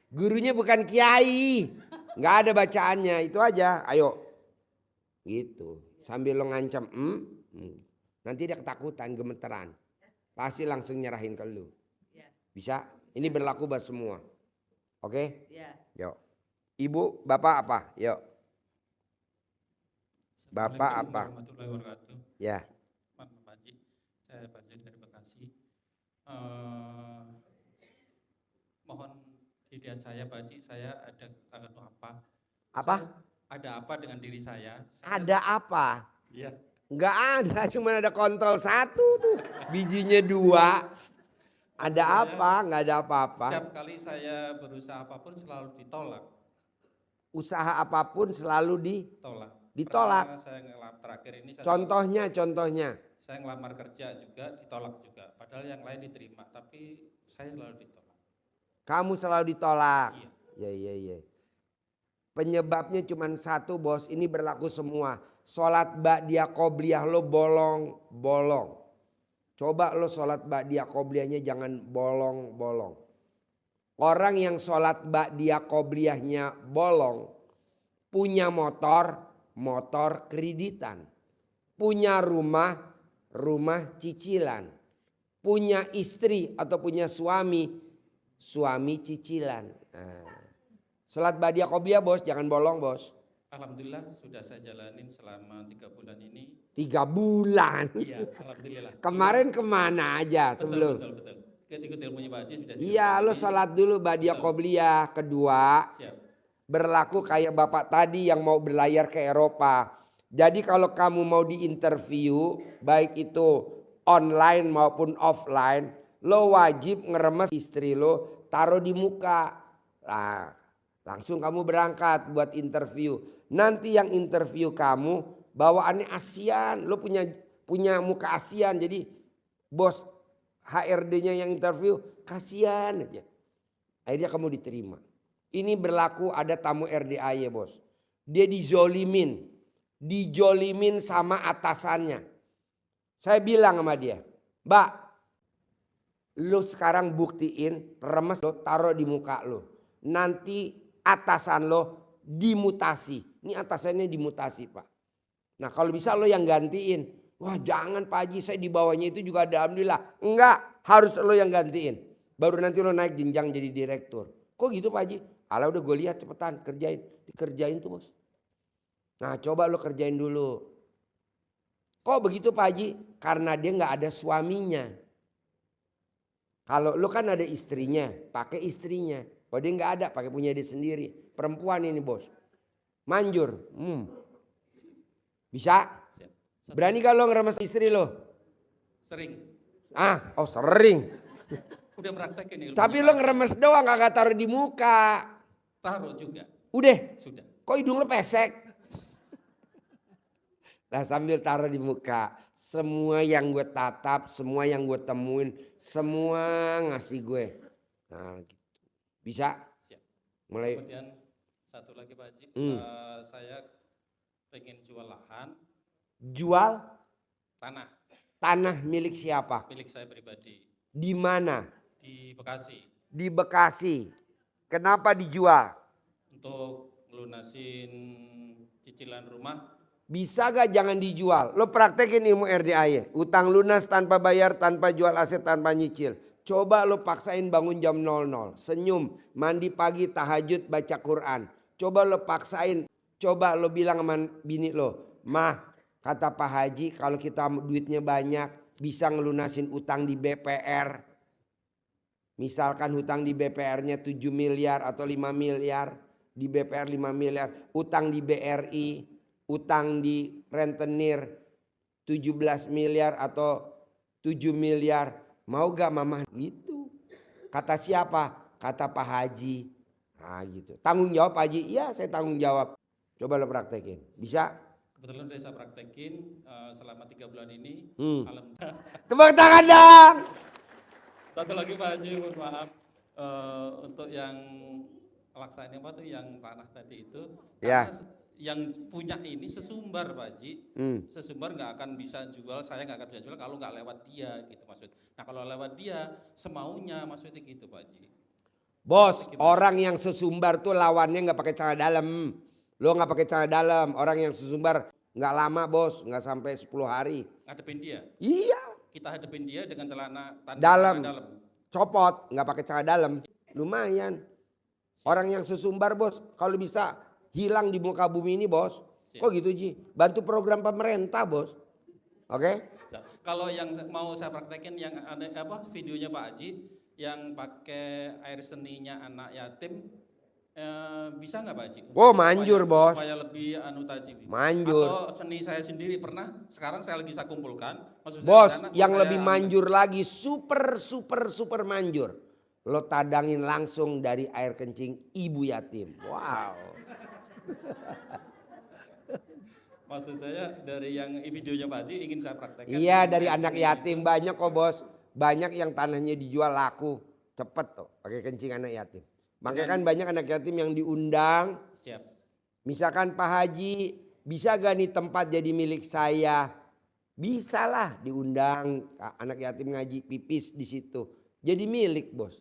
Gurunya bukan kiai. Enggak ada bacaannya, itu aja. Ayo. Gitu. Sambil lo ngancam, nanti dia ketakutan, gemeteran. Pasti langsung nyerahin ke lu. Iya. Bisa? Ini berlaku buat semua. Oke? Iya. Yuk. Ibu, bapak apa? Yuk. Bapak Assalamualaikum apa? warahmatullahi wabarakatuh. Ya. Pak Haji, saya Pak Haji dari Bekasi. Mohon didian saya Pak Haji, saya ada kekurangan apa? Apa? Saya ada apa dengan diri saya? Ada apa? Iya. Enggak ada, cuma ada kontol 1 tuh. Bijinya 2. Ada apa? Enggak ada apa-apa. Setiap kali saya berusaha apapun selalu ditolak. Usaha apapun selalu ditolak. Pernah saya terakhir ini Contohnya. saya ngelamar kerja juga ditolak juga. Padahal yang lain diterima, tapi saya selalu ditolak. Kamu selalu ditolak. Iya. Ya. Penyebabnya cuma 1 bos, ini berlaku semua. Sholat ba'diyah qobliyah lo bolong. Coba lo sholat ba'diyah qobliyahnya jangan bolong. Orang yang sholat ba'diyah qobliyahnya bolong, punya motor kreditan. Punya rumah cicilan. Punya istri atau punya suami cicilan. Nah. Sholat ba'diyah qobliyah bos, jangan bolong bos. Alhamdulillah sudah saya jalanin selama 3 bulan ini. 3 bulan. Iya, alhamdulillah. Kemarin kemana aja sebelum? Betul. Ikut ilmunya Pak Haji sudah. Iya, lo sholat dulu ba'diyah qobliyah. Kedua, Siap. berlaku kayak bapak tadi yang mau berlayar ke Eropa. Jadi kalau kamu mau diinterview, baik itu online maupun offline, lo wajib ngeremes istri lo, taruh di muka. Nah, langsung kamu berangkat buat interview. Nanti yang interview kamu bawaannya ASEAN, lo punya muka ASEAN. Jadi bos HRD-nya yang interview kasihan aja. Akhirnya kamu diterima. Ini berlaku ada tamu RDA ya bos. Dia dijolimin sama atasannya. Saya bilang sama dia, Mbak, lo sekarang buktiin remes lo taruh di muka lo. Nanti atasan lo dimutasi. Ini atasannya dimutasi Pak. Nah kalau bisa lo yang gantiin. Wah jangan Pak Haji, saya di bawahnya itu juga ada alhamdulillah. Enggak, harus lo yang gantiin. Baru nanti lo naik jenjang jadi direktur. Kok gitu Pak Haji? Alah udah gue lihat cepetan kerjain. Dikerjain tuh bos. Nah coba lo kerjain dulu. Kok begitu Pak Haji? Karena dia nggak ada suaminya. Kalau lo kan ada istrinya, pakai istrinya. Kalau dia nggak ada, pakai punya dia sendiri. Perempuan ini bos. Manjur. Bisa? Siap. Berani gak lo ngeremes istri lo? Sering. Sering. Udah praktekin ilmunya. Tapi lo ngeremes doang kagak taruh di muka. Taruh juga. Udah. Sudah. Kok hidung lo pesek? Lah sambil taruh di muka. Semua yang gue tatap, semua yang gue temuin, semua ngasih gue. Nah gitu. Bisa? Siap. Mulai. Kemudian satu lagi Pak Haji, saya pengen jual lahan, Jual tanah tanah milik siapa? milik saya pribadi Di mana? di Bekasi Di Bekasi. Kenapa dijual? untuk melunasin cicilan rumah. Bisa gak jangan dijual? Lo praktekin ilmu RDAY. Utang lunas tanpa bayar, tanpa jual aset, tanpa nyicil. Coba lo paksain bangun jam 00. Senyum, mandi pagi, tahajud, baca Quran. Coba lo paksain. Coba lo bilang sama bini lo. Mah, kata Pak Haji kalau kita duitnya banyak bisa ngelunasin utang di BPR. Misalkan hutang di BPR-nya 7 miliar atau 5 miliar. Di BPR 5 miliar. Utang di BRI. Utang di rentenir 17 miliar atau 7 miliar. Mau gak mama? Gitu. Kata siapa? Kata Pak Haji. Nah gitu. Tanggung jawab Pak Haji? Iya saya tanggung jawab. Coba lo praktekin. Bisa? Kebetulan udah saya praktekin selama 3 bulan ini. Alhamdulillah. Tepuk tangan dong. Satu lagi Pak Haji, mohon maaf. Untuk yang laksanain apa tuh yang tanah tadi itu. Ya. Karena yang punya ini sesumbar Pak Haji, sesumbar nggak akan bisa jual, saya nggak akan bisa jual kalau nggak lewat dia gitu maksud. Nah kalau lewat dia semaunya maksudnya gitu Pak Haji. Bos, orang yang sesumbar tuh lawannya nggak pakai celana dalam. Lo nggak pakai celana dalam. Orang yang sesumbar nggak lama bos, nggak sampai 10 hari. Ngadepin dia, Iya. kita hadepin dia dengan celana Dalam. dalam. Copot, nggak pakai celana dalam. Lumayan. Orang yang sesumbar bos, kalau bisa hilang di muka bumi ini bos. Siap. Kok gitu Ji? Bantu program pemerintah bos. Oke? Kalau yang mau saya praktekin yang ada videonya Pak Haji yang pakai air seninya anak yatim, bisa nggak Pak Haji? Oh manjur bos. Supaya lebih tadi. Manjur. Atau seni saya sendiri pernah, sekarang saya lagi saya kumpulkan. Maksud saya Bos di sana, yang saya lebih manjur lagi, super manjur. Lo tadangin langsung dari air kencing ibu yatim. Wow. Maksud saya dari yang videonya Pak Haji ingin saya praktekkan. Iya dari anak yatim banyak kok bos. Banyak yang tanahnya dijual laku. Cepet tuh pakai kencing anak yatim. Makanya kan banyak anak yatim yang diundang. Siap. Misalkan Pak Haji bisa gak nih tempat jadi milik saya? Bisa lah diundang anak yatim ngaji pipis di situ. Jadi milik bos.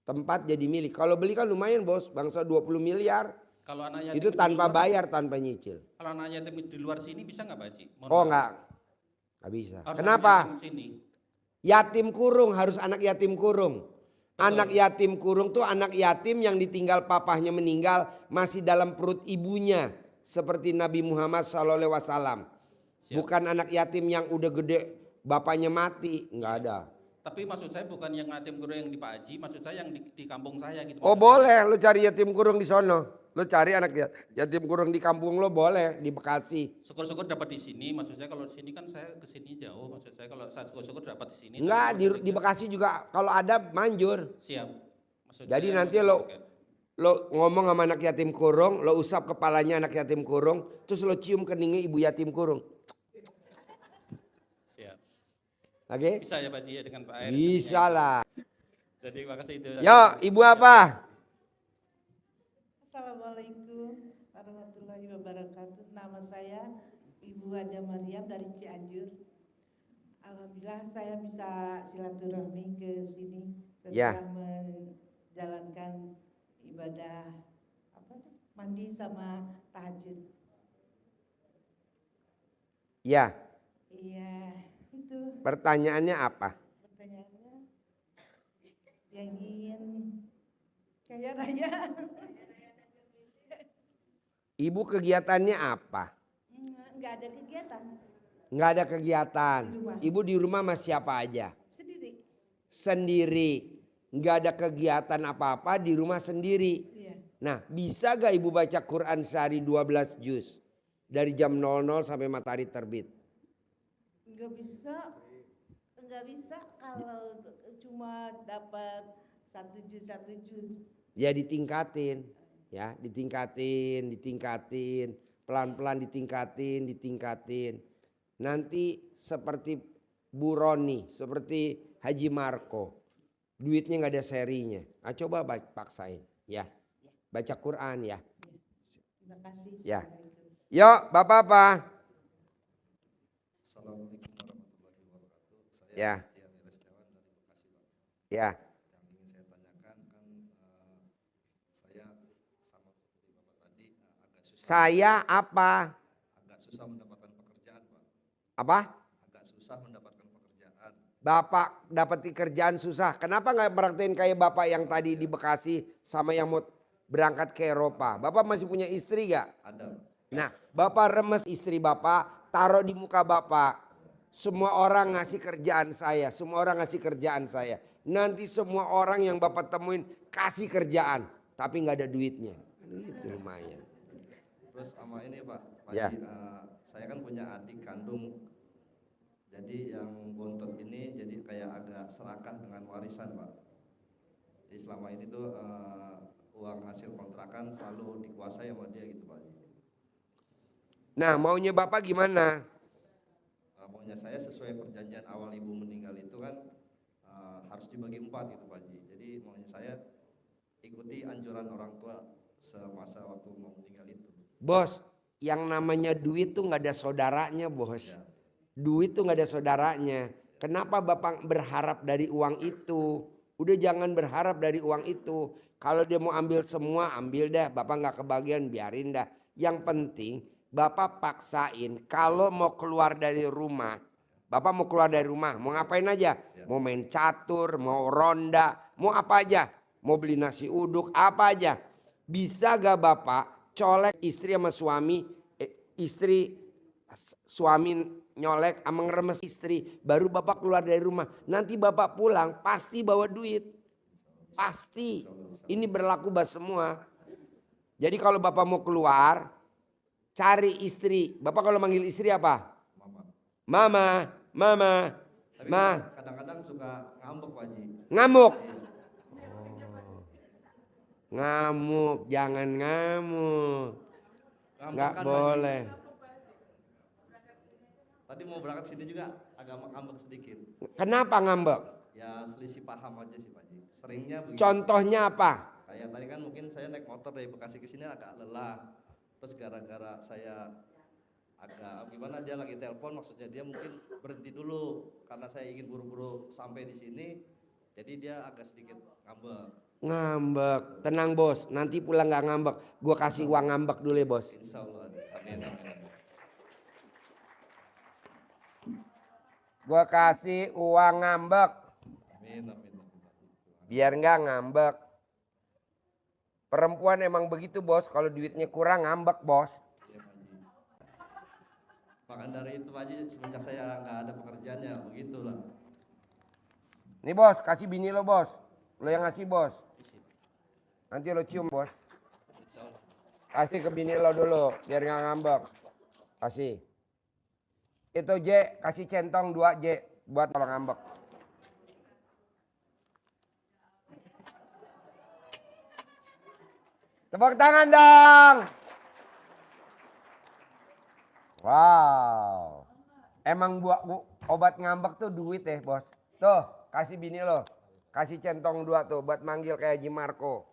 Tempat jadi milik. Kalau beli kan lumayan bos. Bangsa 20 miliar. Kalau anak yatim Itu di tanpa luar, bayar, tanpa nyicil. Kalau anak yatim di luar sini bisa nggak Pak Haji? Mohon Oh maaf. nggak bisa. Harus Kenapa? anak yatim sini. Yatim kurung harus anak yatim kurung. Betul. Anak yatim kurung tuh anak yatim yang ditinggal papahnya meninggal masih dalam perut ibunya. Seperti Nabi Muhammad SAW. Siap. Bukan anak yatim yang udah gede bapaknya mati. Nggak ada. Tapi maksud saya bukan yang yatim kurung yang di Pak Haji, maksud saya yang di kampung saya gitu. Oh maksud boleh lo cari yatim kurung di sono. Lo cari anak yatim kurung di kampung lo boleh di Bekasi. Syukur-syukur dapat di sini, maksud saya kalau di sini kan saya ke sini jauh, maksud saya kalau saya syukur-syukur dapat di sini. Enggak tapi di maksudnya- Bekasi juga kalau ada manjur. Siap. Maksud Jadi saya nanti maksudnya lo ngomong sama anak yatim kurung, lo usap kepalanya anak yatim kurung, terus lo cium keningnya ibu yatim kurung. siap. Oke? Bisa ya Pak Haji ya dengan Pak Air. Bisa lah. Jadi makasih itu. Yo, ibu apa? Assalamualaikum warahmatullahi wabarakatuh. Nama saya Ibu Haja Mariam dari Cianjur. Alhamdulillah saya bisa silaturahmi ke sini Ya. setelah menjalankan ibadah mandi sama tahajud. Ya, Iya, itu pertanyaannya apa? pertanyaannya yang ingin kaya raya. Ibu kegiatannya apa? Nggak ada kegiatan, Nggak ada kegiatan. Di rumah. Ibu di rumah sama siapa aja? sendiri. Sendiri. Nggak ada kegiatan apa-apa di rumah sendiri. Iya. Nah, bisa gak ibu baca Quran sehari 12 juz? Dari jam 00 sampai matahari terbit. Nggak bisa kalau cuma dapat satu juz. Ya ditingkatin. Ya, ditingkatin. Pelan-pelan ditingkatin. Nanti seperti Bu Roni, seperti Haji Marco. Duitnya nggak ada serinya. Ah, coba paksain. Ya, baca Quran ya. Terima kasih. Ya. Assalamualaikum. Yuk, Bapak-bapak. Assalamualaikum warahmatullahi wabarakatuh. Saya Ya. Tiar Restawan dari Bekasi, Pak. Ya, Yang ingin saya tanyakan kan saya sama seperti Bapak tadi agak susah saya apa? mendapatkan pekerjaan, Pak. Apa? Agak susah mendapatkan pekerjaan. Bapak dapat kerjaan susah. Kenapa nggak praktekin kayak Bapak yang tadi di Bekasi sama yang mau berangkat ke Eropa? Bapak masih punya istri gak? Ada, Pak. Nah, Bapak remes istri Bapak, taruh di muka Bapak. Semua orang ngasih kerjaan saya, Nanti semua orang yang Bapak temuin kasih kerjaan, tapi nggak ada duitnya. Itu lumayan. Terus sama ini Pak, Ya. saya kan punya adik kandung. Jadi yang bontot ini jadi kayak agak serakah dengan warisan, Pak. Jadi selama ini tuh uang hasil kontrakan selalu dikuasai sama dia gitu, Pak. Nah, maunya Bapak gimana? Maunya saya sesuai perjanjian awal ibu meninggal itu kan harus dibagi 4 gitu, Pak. Jadi maunya saya ikuti anjuran orang tua semasa waktu mau meninggal itu. Bos, yang namanya duit tuh nggak ada saudaranya, Bos. Ya. Duit tuh nggak ada saudaranya. Kenapa Bapak berharap dari uang itu? Udah jangan berharap dari uang itu. Kalau dia mau ambil semua, ambil dah. Bapak nggak kebagian, biarin dah. Yang penting Bapak paksain kalau mau keluar dari rumah. Bapak mau keluar dari rumah, mau ngapain aja? Mau main catur, mau ronda, mau apa aja? Mau beli nasi uduk, apa aja? Bisa gak Bapak colek istri sama suami, suami nyolek sama ngeremes istri, baru Bapak keluar dari rumah. Nanti Bapak pulang pasti bawa duit. Pasti. Ini berlaku buat semua. Jadi kalau Bapak mau keluar, cari istri. Bapak kalau manggil istri apa? Mama, mama, Tapi ma. kadang-kadang suka ngambek, Pak Haji. Ngamuk. Iya. Ngamuk, jangan ngamuk. Ngambek Nggak kan, Pak Haji. boleh. Tadi mau berangkat sini juga agak ngambek sedikit. Kenapa ngambek? Ya selisih paham aja sih, Pak Haji. Seringnya begitu. Contohnya apa? Kayak tadi kan mungkin saya naik motor dari Bekasi ke sini agak lelah. Terus gara-gara saya agak gimana, dia lagi telepon, maksudnya dia mungkin berhenti dulu karena saya ingin buru-buru sampai di sini. Jadi dia agak sedikit ngambek. Ngambek. Tenang Bos, nanti pulang nggak ngambek. Gua kasih uang ngambek dulu ya Bos. Insya Allah. Amin, amin. Gua kasih uang ngambek. Amin, amin. Biar nggak ngambek. Perempuan emang begitu Bos, kalau duitnya kurang ngambek Bos. Iya, Pak Haji. Maka dari itu Pak Haji, semenjak saya nggak ada pekerjaan ya begitulah. Nih Bos, kasih bini lo Bos. Lo yang ngasih Bos. Nanti lo cium Bos. Insya Allah. Kasih ke bini lo dulu, biar nggak ngambek. Kasih. Itu J, kasih centong 2 J buat kalau ngambek. Tepuk tangan dong. Wow. Emang obat ngambek tuh duit ya Bos. Tuh, kasih bini lo. Kasih centong 2 tuh buat manggil kayak Haji Marco.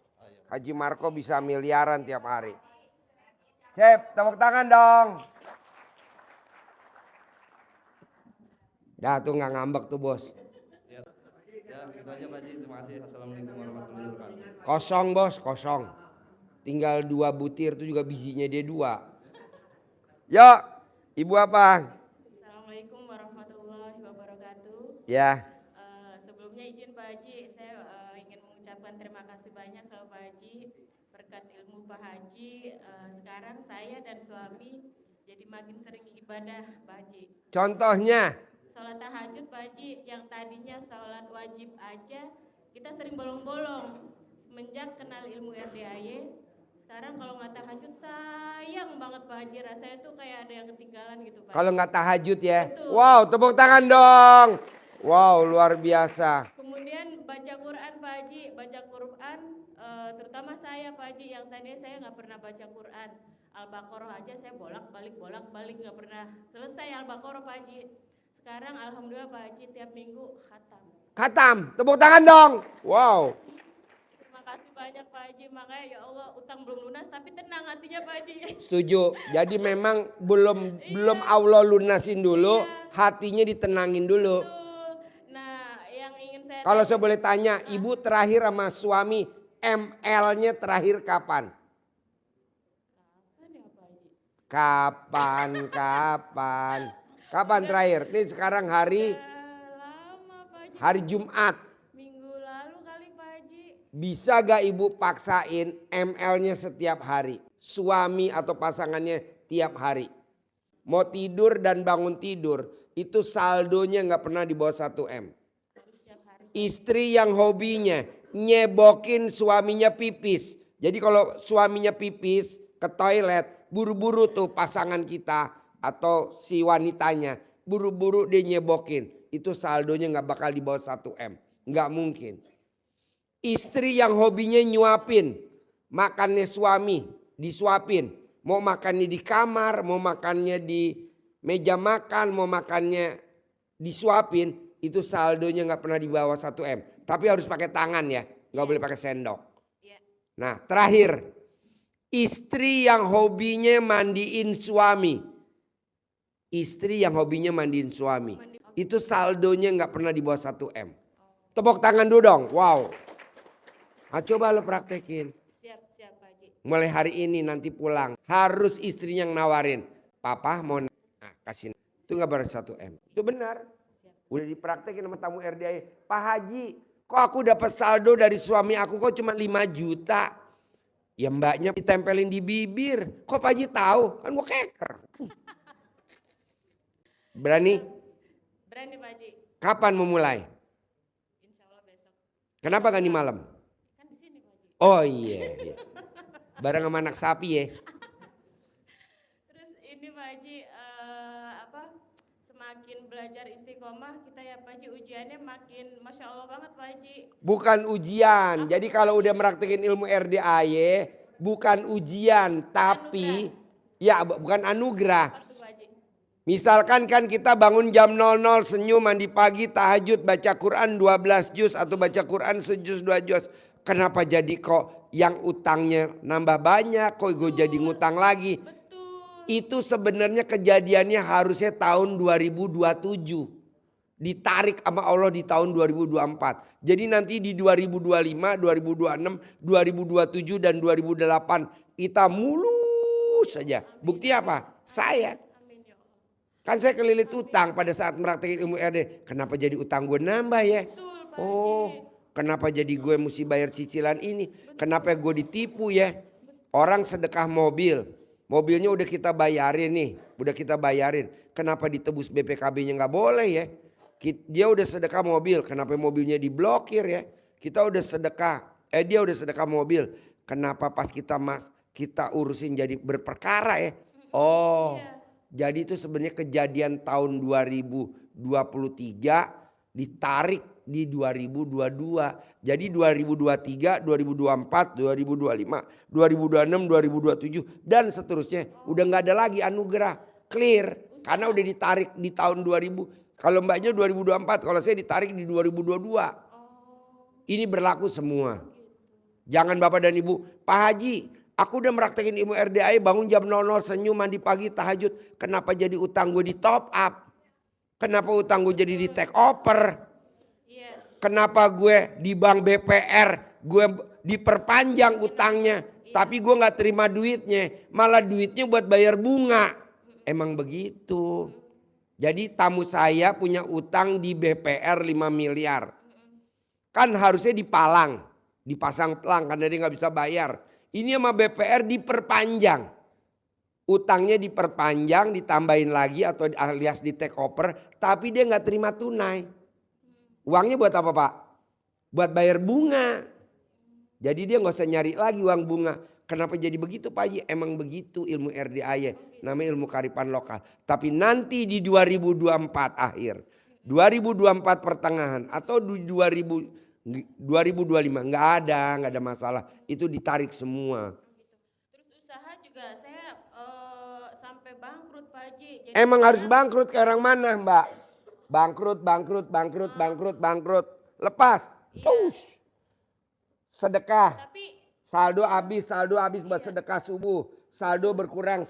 Haji Marco bisa miliaran tiap hari. Sip, tepuk tangan dong. Dah tuh nggak ngambek tuh Bos. Ya, gitu aja Pak Haji. Terima kasih. Assalamualaikum warahmatullahi wabarakatuh. Kosong Bos, kosong. Tinggal 2 butir tuh juga bijinya dia 2. Yuk, ibu apa? Ya. Sebelumnya izin Pak Haji, saya ingin mengucapkan terima kasih banyak sama Pak Haji. Berkat ilmu Pak Haji, sekarang saya dan suami jadi makin sering ibadah Pak Haji. Contohnya? Sholat tahajud Pak Haji, yang tadinya sholat wajib aja, kita sering bolong-bolong. Semenjak kenal ilmu RDAY, sekarang kalau nggak tahajud sayang banget Pak Haji, rasanya tuh kayak ada yang ketinggalan gitu Pak. Kalau nggak tahajud ya. Betul. Wow, tepuk tangan dong. Wow, luar biasa. Kemudian baca Quran Pak Haji, baca Quran terutama saya Pak Haji yang tadinya saya nggak pernah baca Quran. Al-Baqarah aja saya bolak-balik nggak pernah selesai Al-Baqarah Pak Haji. Sekarang alhamdulillah Pak Haji tiap minggu khatam. Khatam, tepuk tangan dong. Wow. Terima kasih banyak Pak Haji, makanya ya Allah utang belum lunas tapi tenang hatinya Pak Haji. Setuju. Jadi memang belum Allah lunasin dulu, hatinya ditenangin dulu. Betul. Nah, yang ingin saya Kalau saya boleh tanya, ibu terakhir sama suami ML-nya terakhir kapan? kapan ya Pak Haji? Kapan? Kapan terakhir? Ini sekarang hari Lama Pak Haji. hari Jumat. Minggu lalu kali Pak Haji. Bisa gak ibu paksain ML-nya setiap hari? Suami atau pasangannya tiap hari. Mau tidur dan bangun tidur, itu saldonya gak pernah di bawah 1 M. Harus setiap hari. Istri yang hobinya nyebokin suaminya pipis. Jadi kalau suaminya pipis ke toilet, buru-buru tuh pasangan kita atau si wanitanya, buru-buru dia nyebokin. Itu saldonya gak bakal di bawah 1 M. Gak mungkin. Istri yang hobinya nyuapin, makannya suami, disuapin. Mau makannya di kamar, mau makannya di meja makan, mau makannya disuapin, itu saldonya gak pernah di bawah 1 M. Tapi harus pakai tangan ya, gak boleh pakai sendok. Nah terakhir, istri yang hobinya mandiin suami. Istri yang hobinya mandiin suami. Itu saldonya gak pernah di bawah 1 M. Tepuk tangan dulu dong, wow. Nah, coba lo praktekin. Siap Pak Haji. Mulai hari ini nanti pulang, harus istrinya yang nawarin. Papa mau kasih. Itu gak baru 1 M. Itu benar. Udah dipraktekin sama tamu RDA. Pak Haji, kok aku dapat saldo dari suami aku kok cuma 5 juta. Ya mbaknya ditempelin di bibir. Kok Pak Haji tahu? Kan gua keker. Berani? Berani Pak Haji. Kapan mau mulai? Insya Allah besok. Kenapa gak nih malam? Kan di sini Pak Haji. Oh iya. Bareng sama anak sapi ya. Terus ini Pak Haji, semakin belajar istiqomah kita ya Pak Haji, ujiannya makin Masya Allah banget Pak Haji. Bukan ujian. Jadi kalau udah meraktekin ilmu RDAY, bukan ujian, tapi ya bukan anugerah. Waktu Pak Haji. Misalkan kan kita bangun jam 00, senyum, mandi pagi, tahajud, baca Quran 12 juz atau baca Quran sejuz 2 juz. Kenapa jadi kok yang utangnya nambah banyak, kok gue jadi ngutang lagi? Betul. Itu sebenarnya kejadiannya harusnya tahun 2027. Ditarik sama Allah di tahun 2024. Jadi nanti di 2025, 2026, 2027 dan 2008 kita mulus saja. Bukti apa? Saya. Amin ya Allah. Kan saya kelilit utang pada saat meraktekin ilmu RD. Kenapa jadi utang gue nambah ya? Betul Pak Oh, Haji. kenapa jadi gue mesti bayar cicilan ini? Kenapa gue ditipu ya? Orang sedekah mobil. Mobilnya udah kita bayarin nih. Udah kita bayarin. Kenapa ditebus BPKB-nya gak boleh ya? Dia udah sedekah mobil. Kenapa mobilnya diblokir ya? Kita udah sedekah. Dia udah sedekah mobil. Kenapa pas kita urusin jadi berperkara ya? Oh. Jadi itu sebenarnya kejadian tahun 2023 ditarik di 2022. Jadi 2023, 2024, 2025, 2026, 2027 dan seterusnya. Udah gak ada lagi anugerah. Clear. Karena udah ditarik di tahun 2000. Kalau mbaknya 2024, kalau saya ditarik di 2022. Ini berlaku semua. Jangan Bapak dan Ibu, Pak Haji, aku udah meraktekin ilmu RDAY, bangun jam 00, senyum, mandi pagi, tahajud. Kenapa jadi utang gue di top up? Kenapa utang gue jadi di take over? Kenapa gue di bank BPR, gue diperpanjang utangnya. Tapi gue gak terima duitnya, malah duitnya buat bayar bunga. Emang begitu. Jadi tamu saya punya utang di BPR 5 miliar. Kan harusnya dipasang pelang karena dia nggak bisa bayar. Ini sama BPR diperpanjang. Utangnya diperpanjang, ditambahin lagi atau alias di take over. Tapi dia nggak terima tunai. Uangnya buat apa Pak? Buat bayar bunga. Jadi dia nggak usah nyari lagi uang bunga. Kenapa jadi begitu Pak Haji? Emang begitu ilmu RDAY. Namanya ilmu kearifan lokal. Tapi nanti di 2024 akhir. 2024 pertengahan atau di 2025 nggak ada masalah. Itu ditarik semua. Terus usaha juga saya sampai bangkrut Pak Haji. Jadi Emang harus sekarang- bangkrut ke orang mana Mbak? Bangkrut. Lepas. Tush. Sedekah. Tapi Saldo habis buat sedekah subuh. Saldo berkurang.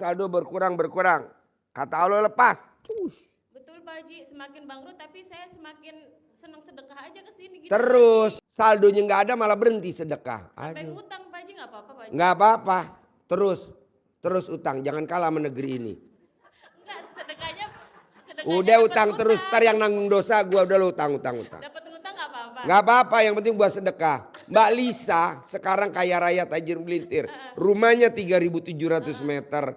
Kata Allah lepas. Tush. betul Pak Haji, semakin bangkrut tapi saya semakin senang sedekah aja ke sini gitu. Terus saldonya nggak ada malah berhenti sedekah. Sampai Aduh. ngutang Pak Haji nggak apa-apa Pak Haji. Nggak apa-apa. Terus utang. Jangan kalah sama negeri ini. Enggak, sedekahnya Udah dapet utang terus. Ntar yang nanggung dosa gua udah lo utang. Dapat utang nggak apa-apa. Nggak apa-apa, yang penting buat sedekah. Mbak Lisa sekarang kaya raya tajir melintir. Rumahnya 3.700 meter.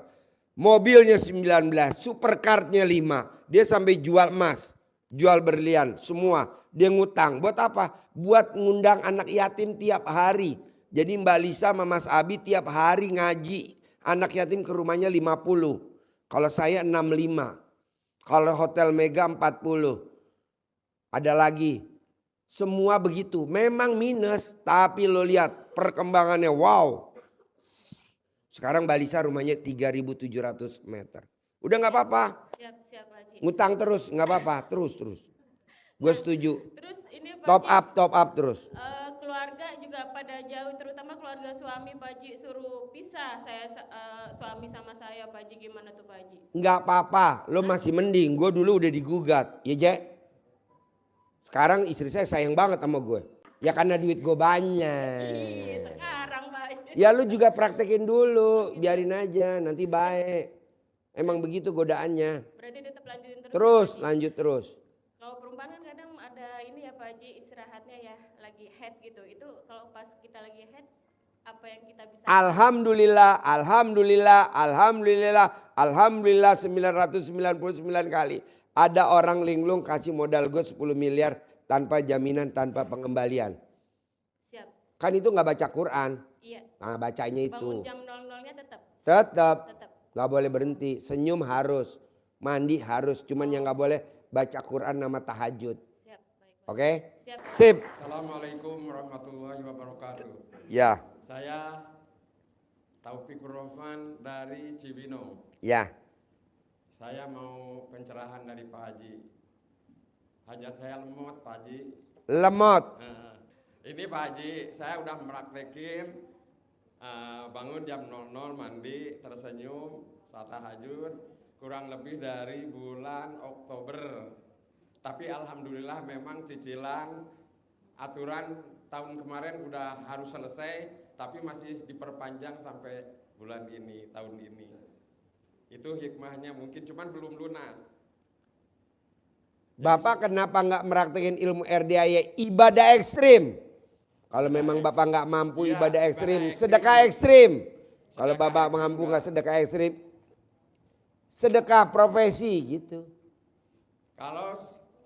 Mobilnya 19, supercardnya 5. Dia sampai jual emas, jual berlian, semua. Dia ngutang. Buat apa? Buat ngundang anak yatim tiap hari. Jadi Mbak Lisa sama Mas Abi tiap hari ngaji. Anak yatim ke rumahnya 50. Kalau saya 65. Kalau Hotel Mega 40. Ada lagi. Semua begitu. Memang minus. Tapi lo lihat perkembangannya. Wow. Sekarang Mbak Lisa rumahnya 3.700 meter. Udah gak apa-apa. Siap Pak Haji. Ngutang terus gak apa-apa. Terus. Gue setuju. Terus ini Pak Top Haji, up terus. keluarga juga pada jauh, terutama keluarga suami Pak Haji suruh pisah. Saya suami sama saya Pak Haji, gimana tuh Pak Haji? Gak apa-apa. Lo masih mending. Gue dulu udah digugat. Ya Jack? Sekarang istri saya sayang banget sama gue. Ya karena duit gue banyak. Iya sekarang Pak Haji. Ya lu juga praktekin dulu. Biarin aja. Nanti baik. Emang begitu godaannya. Berarti tetap lanjutin terus. Terus Pak Haji. lanjut terus. Kalau perempuan kan kadang ada ini ya Pak Haji, istirahatnya ya lagi head gitu. Itu kalau pas kita lagi head, apa yang kita bisa? Alhamdulillah 999 kali. Ada orang linglung kasih modal gue 10 miliar tanpa jaminan, tanpa pengembalian. Siap. Kan itu gak baca Quran. Iya. Nah bacanya Bangun itu. jam 00-nya tetap. Tetap. Tetap. Gak boleh berhenti. Senyum harus. Mandi harus. Cuman yang gak boleh baca Quran nama tahajud. Siap. Baik. Oke? Siap. Sip. Assalamualaikum warahmatullahi wabarakatuh. Ya. Saya Taufikur Rahman dari Cibino. Ya. Saya mau pencerahan dari Pak Haji. Hajat saya lemot Pak Haji. Lemot. Ini Pak Haji, saya udah meraktekin bangun jam 00 mandi, tersenyum, saat tahajud kurang lebih dari bulan Oktober. Tapi alhamdulillah memang cicilan aturan tahun kemarin udah harus selesai, tapi masih diperpanjang sampai bulan ini, tahun ini. Itu hikmahnya, mungkin cuman belum lunas. Bapak kenapa nggak meraktekin ilmu RDAY ibadah ekstrim? Kalau memang Bapak nggak mampu Iya, ibadah ibadah ekstrim, ekstrim. sedekah ekstrim. Kalau Sedekah Bapak ekstrim mampu juga. nggak sedekah ekstrim, sedekah profesi gitu. Kalau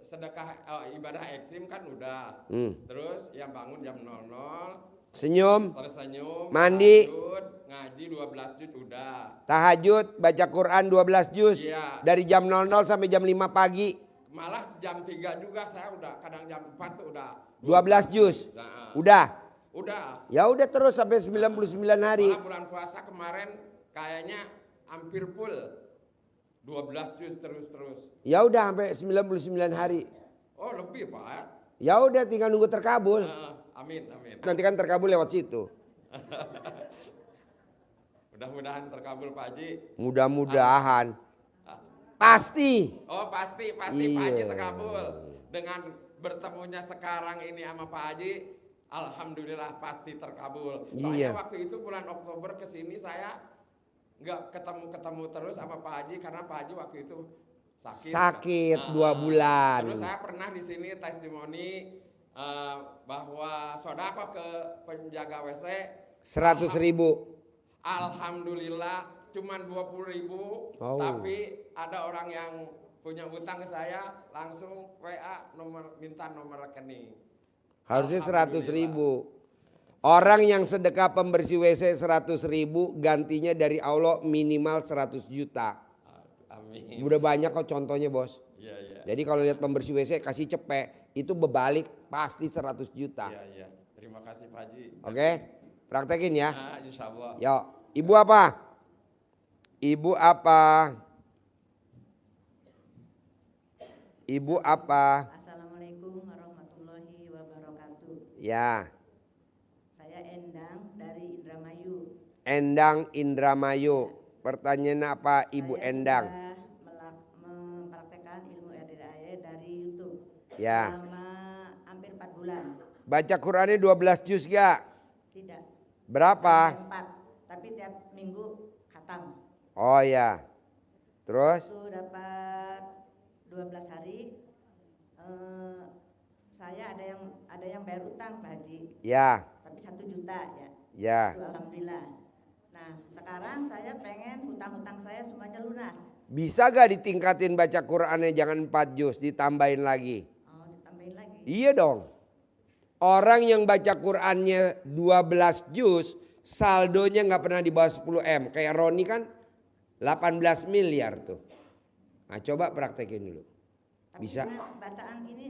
sedekah ibadah ekstrim kan udah. Terus yang bangun jam 00, Senyum, tersenyum, Mandi. tahajud, ngaji 12 juz udah. tahajud, baca Quran 12 juz Iya. dari jam 00 sampai jam 5 pagi, Malah jam 3 juga saya udah, kadang jam 4 tuh udah 12 juz. Nah, Udah. udah. Ya udah terus sampai 99 hari. Malah bulan puasa kemarin kayaknya hampir full. 12 juz terus-terus. Ya udah sampai 99 hari. Oh lebih Pak. Ya udah tinggal nunggu terkabul. Amin, amin. Nanti kan terkabul lewat situ. Mudah-mudahan terkabul Pak Haji. Mudah-mudahan. Pasti. Oh pasti Pak Iya. Haji terkabul. Dengan bertemunya sekarang ini sama Pak Haji, alhamdulillah pasti terkabul. Soalnya Iya. waktu itu bulan Oktober kesini saya nggak ketemu terus sama Pak Haji karena Pak Haji waktu itu sakit Nah, 2 bulan. Terus saya pernah di sini testimoni bahwa sodako ke penjaga WC 100.000. Alhamdulillah cuman 20.000, Oh. tapi ada orang yang punya utang ke saya langsung WA minta nomor rekening. Harusnya 100.000. Orang yang sedekah pembersih WC 100.000 gantinya dari Allah minimal 100 juta. Amin. Udah banyak kok contohnya bos. Iya, iya. Jadi kalau lihat pembersih WC kasih cepek itu berbalik pasti 100 juta. Iya, iya. Terima kasih Pak Haji. Oke, praktekin ya. Nah, insya Allah. Yuk, ibu apa? Ibu apa? Ibu apa? Assalamualaikum warahmatullahi wabarakatuh. Ya, Saya Endang dari Indramayu. Endang Indramayu. Pertanyaan apa Ibu Saya Endang? sudah mempraktekkan ilmu RDAE dari YouTube Ya. selama hampir 4 bulan. Baca Qurannya 12 juz gak? Tidak. Berapa? Sampai 4, tapi tiap minggu khatam. Oh ya. Terus? Itu dapat 12 hari. Saya ada yang bayar utang Pak Haji. Ya. Tapi 1 juta ya. Ya. Itu alhamdulillah. Nah, sekarang saya pengen hutang-hutang saya semuanya lunas. Bisa gak ditingkatin baca Qurannya jangan 4 juz, ditambahin lagi? Oh, ditambahin lagi. Iya dong. Orang yang baca Qurannya 12 juz, saldonya nggak pernah di bawah 10 M. Kayak Roni kan 18 miliar tuh. Nah coba praktekin dulu. Tapi Bisa? bacaan ini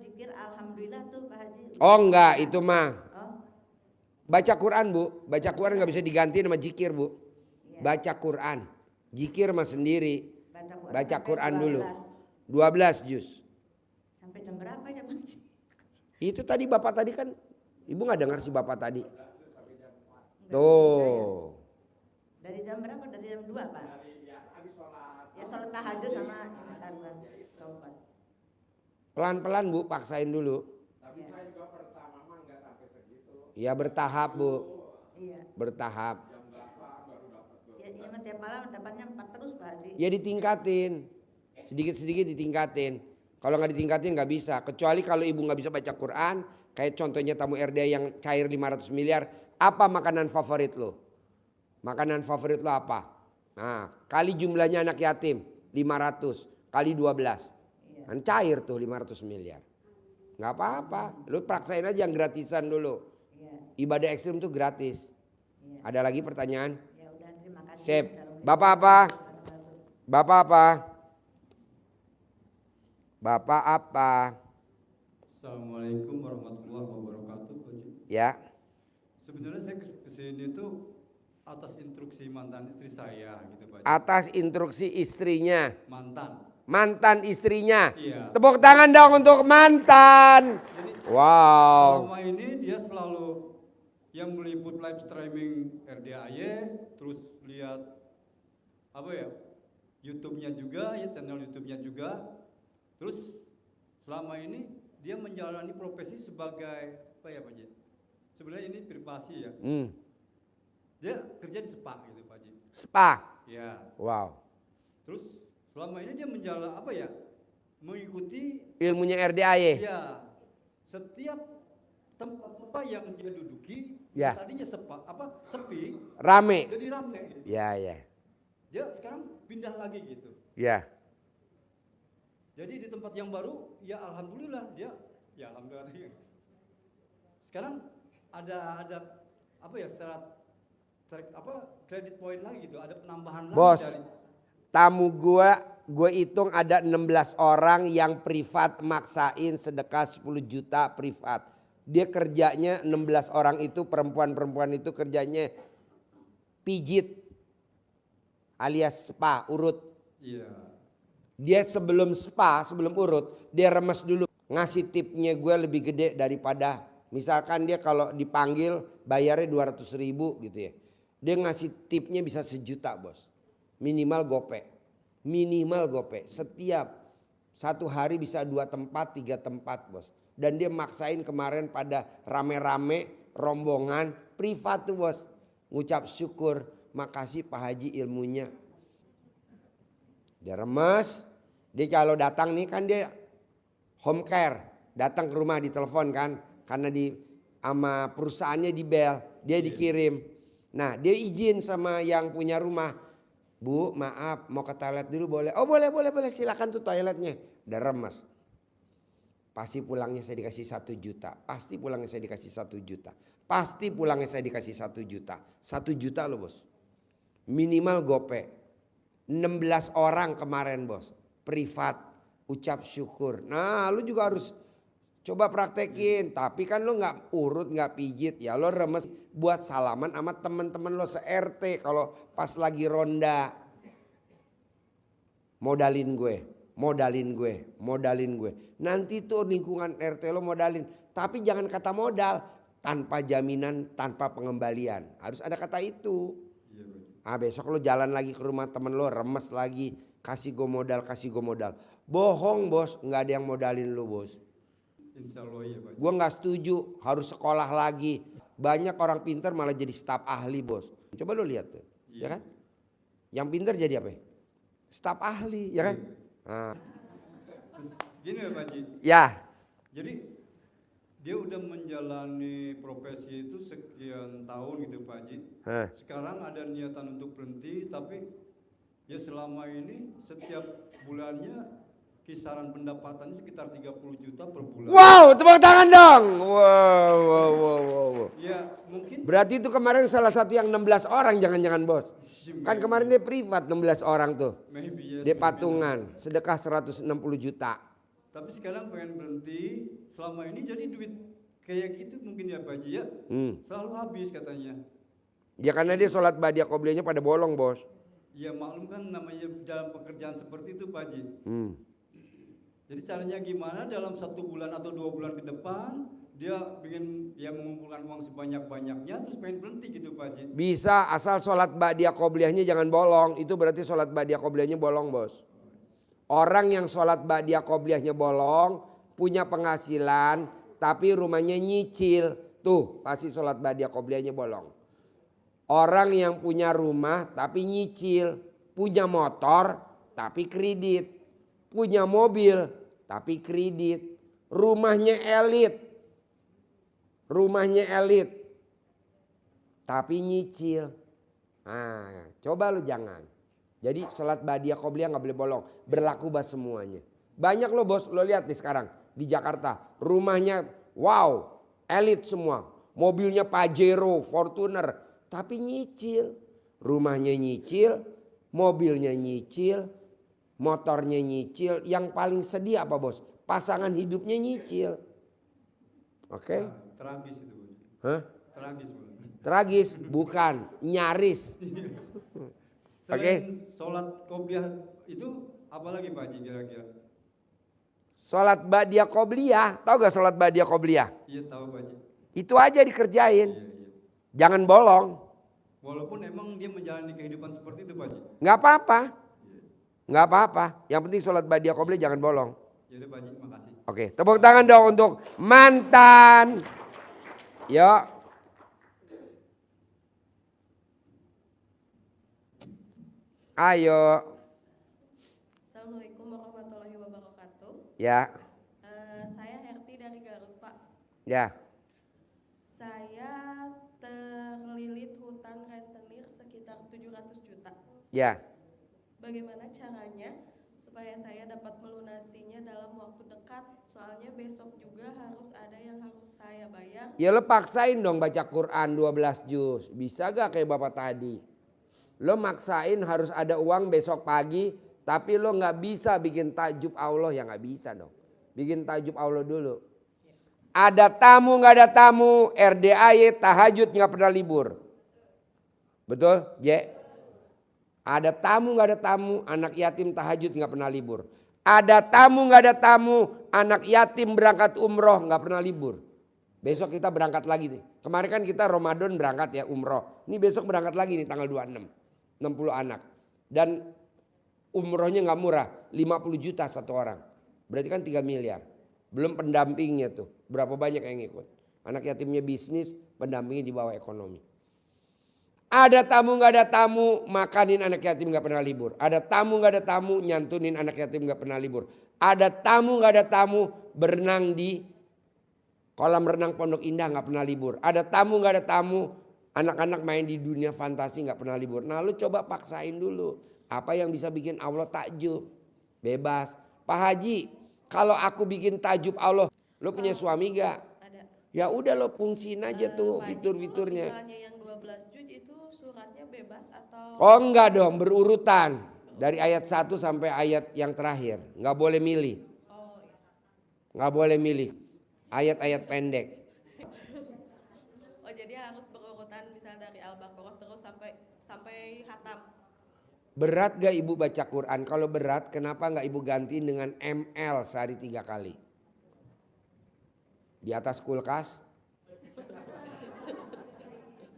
zikir alhamdulillah tuh Pak Haji. Oh enggak, itu mah. Oh, Baca Quran bu, baca Quran nggak bisa diganti sama jikir bu. iya. Baca Quran, jikir mah sendiri. Baca sampai Quran dulu. 12. 12 juz. Sampai jam berapa ya Pak Haji? Itu tadi bapak tadi kan, ibu nggak dengar si bapak tadi. Enggak Tuh. bisa ya. Dari jam berapa? Dari jam 2 Pak? Ya sholat tahajud sama taubat. Pelan-pelan bu, paksain dulu. Tapi saya juga pertama mah nggak sampai segitu. Ya bertahap bu, Iya. bertahap. Ya, ini mah tiap malam dapatnya 4 terus Pak Haji. Ya ditingkatin, sedikit-sedikit ditingkatin. Kalau nggak ditingkatin nggak bisa. Kecuali kalau ibu nggak bisa baca Quran, kayak contohnya tamu RDA yang cair 500 miliar. Apa makanan favorit lo? Makanan favorit lo apa? Nah, kali jumlahnya anak yatim 500 kali 12. Kan cair tuh 500 miliar. Nggak apa-apa. Lu praksain aja yang gratisan dulu. Iya. Ibadah ekstrim tuh gratis. Iya. Ada lagi pertanyaan? Ya udah terima kasih. Sip. Assalamualaikum Bapak apa? warahmatullahi wabarakatuh. Bapak apa? Bapak apa? Assalamualaikum warahmatullahi wabarakatuh, Pak Haji. Ya. Sebenarnya saya kesini itu atas instruksi mantan istri saya gitu Pak Haji. Atas instruksi istrinya. Mantan. Istrinya. Iya. Tepuk tangan dong untuk mantan. Jadi Wow. selama ini dia selalu yang meliput live streaming RDAY, terus lihat apa ya, YouTube-nya juga, ya channel YouTube-nya juga. Terus selama ini dia menjalani profesi sebagai apa ya Pak Haji? Sebenarnya ini privasi ya. Dia kerja di spa gitu Pak Haji. Spa. Ya. Wow. Terus selama ini dia menjalan apa ya? Mengikuti Ilmunya RDAY. ya setiap tempat spa yang dia duduki, Ya. tadinya sepi, Rame. jadi rame gitu. Ya, ya. Dia sekarang pindah lagi gitu. Ya. Jadi di tempat yang baru, ya alhamdulillah dia, ya alhamdulillah. Sekarang ada apa ya kredit poin lagi gitu, ada penambahan Bos. lagi dari Tamu gue hitung ada 16 orang yang privat maksain sedekah 10 juta privat. Dia kerjanya 16 orang itu perempuan-perempuan itu kerjanya pijit alias spa urut. Iya. Dia sebelum spa, sebelum urut, dia remes dulu. Ngasih tipnya gue lebih gede daripada misalkan dia kalau dipanggil bayarnya 200.000 gitu ya. Dia ngasih tipnya bisa 1 juta bos. Minimal gope. Minimal gope. Setiap 1 hari bisa 2 tempat, 3 tempat bos. Dan dia maksain kemarin pada rame-rame rombongan privat tuh bos. Ngucap syukur, makasih Pak Haji ilmunya. Dia remes, Dia kalau datang nih kan dia home care, datang ke rumah ditelepon kan, karena sama perusahaannya di bel, dia dikirim. Nah dia izin sama yang punya rumah, Bu maaf mau ke toilet dulu boleh? Oh boleh silakan tuh toiletnya. Udah remes. Pasti pulangnya saya dikasih 1 juta, pasti pulangnya saya dikasih 1 juta, pasti pulangnya saya dikasih 1 juta. 1 juta loh bos, minimal gope. 16 orang kemarin bos, privat, ucap syukur. Nah lu juga harus coba praktekin. Tapi kan lu gak urut, gak pijit. Ya lo remes buat salaman sama temen-temen lo se-RT. Kalau pas lagi ronda. Modalin gue. Nanti tuh lingkungan RT lo modalin. Tapi jangan kata modal. Tanpa jaminan, tanpa pengembalian. Harus ada kata itu. Besok lo jalan lagi ke rumah temen lo, remes lagi. Kasih gue modal. Bohong bos, gak ada yang modalin lo bos. Insya Allah ya Pak. Gue gak setuju, harus sekolah lagi. Banyak orang pintar malah jadi staf ahli bos. Coba lo lihat tuh, ya kan? Yang pintar jadi apa? Staf ahli, ya kan? Nah. Terus gini ya Pak Haji. Ya. Jadi dia udah menjalani profesi itu sekian tahun gitu Pak Haji. Sekarang ada niatan untuk berhenti, tapi ya selama ini setiap bulannya kisaran pendapatannya sekitar 30 juta per bulan. Wow, tepuk tangan dong. Wow. Ya mungkin. Berarti itu kemarin salah satu yang 16 orang jangan-jangan bos. Kan kemarin dia privat 16 orang tuh. Dia patungan, sedekah 160 juta. Tapi sekarang pengen berhenti, selama ini jadi duit kayak gitu mungkin ya Pak Haji ya. Selalu habis katanya. Ya karena dia sholat badiah qobliyahnya pada bolong bos. Ya maklum kan namanya dalam pekerjaan seperti itu Pak Haji. Jadi caranya gimana dalam 1 bulan atau 2 bulan ke depan dia pengen ya mengumpulkan uang sebanyak-banyaknya terus pengen berhenti gitu Pak Haji. Bisa asal sholat badiah qobliyahnya jangan bolong. Itu berarti sholat badiah qobliyahnya bolong bos. Orang yang sholat badiah qobliyahnya bolong, punya penghasilan tapi rumahnya nyicil, tuh pasti sholat badiah qobliyahnya bolong. Orang yang punya rumah tapi nyicil, punya motor tapi kredit, punya mobil tapi kredit, rumahnya elit tapi nyicil. Nah, coba lu jangan. Jadi sholat badiah qobliyah gak boleh bolong, berlaku buat semuanya. Banyak lo bos, lo lihat nih sekarang di Jakarta, rumahnya wow, elit semua, mobilnya Pajero, Fortuner, tapi nyicil. Rumahnya nyicil, mobilnya nyicil, motornya nyicil. Yang paling sedih apa bos? Pasangan hidupnya nyicil. Oke? Tragis itu. Hah? Tragis. Tragis, bukan, nyaris. Selain sholat qobliyah itu apa lagi Pak Haji kira-kira? Sholat badiah qobliyah, tahu gak sholat badiah qobliyah? Iya tahu Pak Haji. Itu aja dikerjain. Jangan bolong. Walaupun emang dia menjalani kehidupan seperti itu Pak Haji. Nggak apa-apa. Yang penting sholat badiah qobliyah jangan bolong. Yaudah Pak Haji, makasih. Oke, tepuk tangan dong untuk mantan. Yuk. Ayo. Assalamualaikum warahmatullahi wabarakatuh. Ya. Saya Herti dari Garut Pak. Ya. Saya terlilit hutang rentenir sekitar 700 juta. Ya. Bagaimana caranya supaya saya dapat melunasinya dalam waktu dekat? Soalnya besok juga harus ada yang harus saya bayar. Ya lo paksain dong baca Quran 12 juz. Bisa gak kayak bapak tadi? Lo maksain harus ada uang besok pagi. Tapi lo gak bisa bikin takjub Allah. Ya gak bisa dong. Bikin takjub Allah dulu. Ada tamu gak ada tamu. RDAY tahajud gak pernah libur. Betul? Ya. Ada tamu gak ada tamu. Anak yatim tahajud gak pernah libur. Ada tamu gak ada tamu. Anak yatim berangkat umroh gak pernah libur. Besok kita berangkat lagi nih. Kemarin kan kita Ramadan berangkat ya umroh. Ini besok berangkat lagi nih tanggal 26. 60 anak. Dan umrohnya gak murah. 50 juta satu orang. Berarti kan 3 miliar. Belum pendampingnya tuh. Berapa banyak yang ikut. Anak yatimnya bisnis, pendampingnya di bawah ekonomi. Ada tamu nggak ada tamu, makanin anak yatim nggak pernah libur. Ada tamu nggak ada tamu, nyantunin anak yatim nggak pernah libur. Ada tamu nggak ada tamu, berenang di kolam renang Pondok Indah nggak pernah libur. Ada tamu nggak ada tamu, anak-anak main di dunia fantasi nggak pernah libur. Nah lu coba paksain dulu. Apa yang bisa bikin Allah takjub? Bebas. Pak Haji, kalau aku bikin takjub Allah, lu punya suami gak? Ada. Ya udah lo fungsiin aja tuh Pak Haji, fitur-fiturnya. kalau misalnya yang 12 juz itu suratnya bebas atau? Oh enggak dong, berurutan. Dari ayat 1 sampai ayat yang terakhir. Nggak boleh milih. Oh, iya. Nggak boleh milih. Ayat-ayat pendek. Oh jadi harus berurutan misalnya dari Al-Baqarah terus sampai hatam. Berat gak ibu baca Quran? Kalau berat kenapa nggak ibu gantiin dengan ML sehari 3 kali? Di atas kulkas?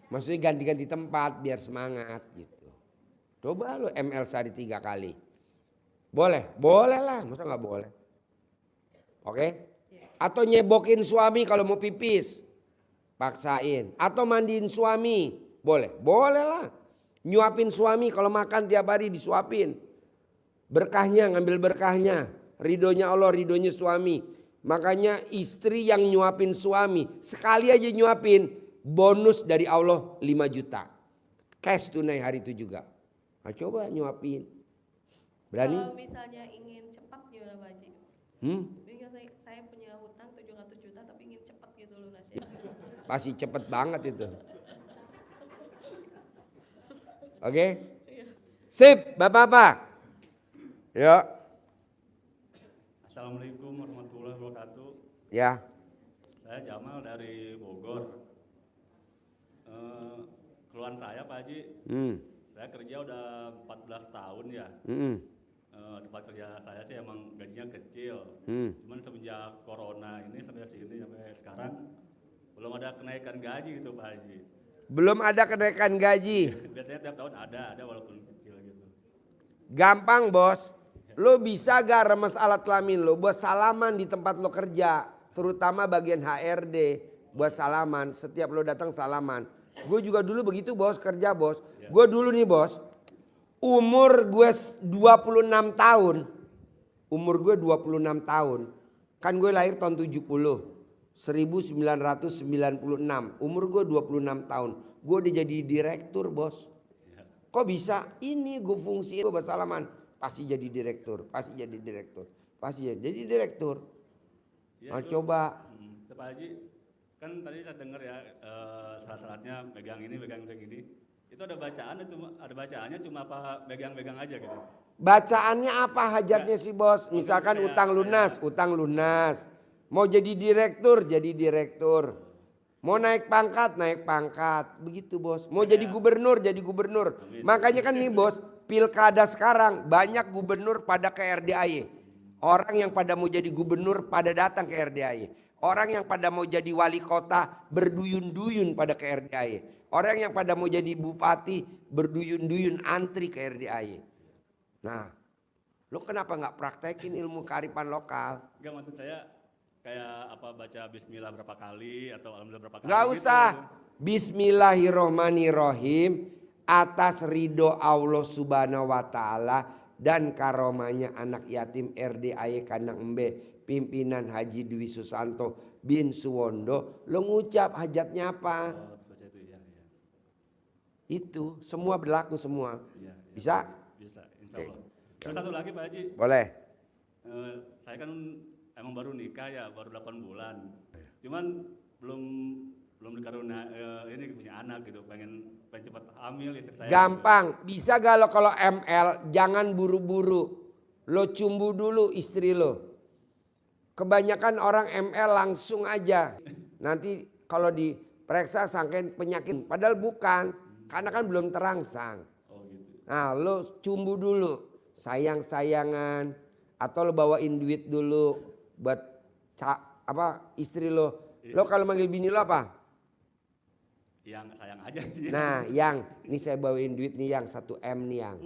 Maksudnya ganti-ganti tempat biar semangat gitu. Coba lo ML sehari 3 kali. Boleh? Boleh lah, masa nggak boleh? Oke? Atau nyebokin suami kalau mau pipis. Paksain. Atau mandiin suami. Boleh? Boleh lah. Nyuapin suami kalau makan tiap hari disuapin. Berkahnya, ngambil berkahnya. Ridhonya Allah, ridhonya suami. Makanya istri yang nyuapin suami. Sekali aja nyuapin. Bonus dari Allah 5 juta. Cash tunai hari itu juga. Nah, coba nyuapin. Berani? Kalau misalnya ingin cepat gimana Pak Haji? Saya punya hutang 700 juta tapi ingin cepat gitu lunasnya. Pasti cepet banget itu. Oke? Sip, Bapak-bapak. Ya. Assalamualaikum warahmatullahi wabarakatuh. Ya. Saya Jamal dari Bogor. Keluhan saya Pak Haji. Saya kerja udah 14 tahun ya. Tempat kerja saya sih emang gajinya kecil. Cuman semenjak corona ini sampai sini sampai sekarang belum ada kenaikan gaji gitu Pak Haji. Belum ada kenaikan gaji. Biasanya tiap tahun ada walaupun kecil gitu. Gampang bos. Lo bisa gak remes alat kelamin lo buat salaman di tempat lo kerja. Terutama bagian HRD. Buat salaman. Setiap lo datang salaman. Gue juga dulu begitu bos, kerja bos. Gue dulu nih bos. Umur gue 26 tahun. Umur gue 26 tahun. Kan gue lahir tahun 70. 1996. Umur gue 26 tahun. Gue udah jadi direktur bos. Kok bisa? Ini gue fungsi gue bersalaman. Pasti jadi direktur. Pasti jadi direktur. Pasti jadi direktur. Ya, nah, coba. Pak Haji, kan tadi saya dengar ya syarat-syaratnya pegang ini, pegang ini. Itu ada bacaannya cuma apa pegang-pegang aja gitu. Bacaannya apa hajatnya sih bos? Misalkan utang lunas. Mau jadi direktur, jadi direktur. Mau naik pangkat. Begitu bos. Mau jadi gubernur, jadi gubernur. Amin. Makanya kan nih bos, pilkada sekarang banyak gubernur pada ke RDAY. Orang yang pada mau jadi gubernur pada datang ke RDAY. Orang yang pada mau jadi wali kota berduyun-duyun pada ke RDAY. Orang yang pada mau jadi bupati berduyun-duyun antri ke RDAY. Nah, lo kenapa nggak praktekin ilmu kearifan lokal? Enggak, maksud saya kayak apa baca bismillah berapa kali atau alhamdulillah berapa kali. Nggak usah. Gitu. Bismillahirrohmanirrohim. Atas ridho Allah subhanahu wa ta'ala dan karomanya anak yatim RDAY Kandang Embe. Pimpinan Haji Dwi Susanto bin Suwondo. Lo ngucap hajatnya apa? Itu semua berlaku semua. Bisa? Bisa, insya Allah. Terus satu lagi Pak Haji. Boleh. Saya kan emang baru nikah ya, baru 8 bulan. Cuman belum ini punya anak gitu, pengen cepat hamil istri saya. Gampang, gitu. Bisa gak lo kalau ML jangan buru-buru. Lo cumbu dulu istri lo. Kebanyakan orang ML langsung aja. Nanti kalau diperiksa sangkain penyakit, padahal bukan. Karena kan belum terangsang. Oh gitu. Nah lo cumbu dulu, sayang-sayangan. Atau lo bawain duit dulu buat istri lo. Lo kalau manggil bini lo apa? Yang sayang aja. Nah yang, ini saya bawain duit nih yang 1M nih yang.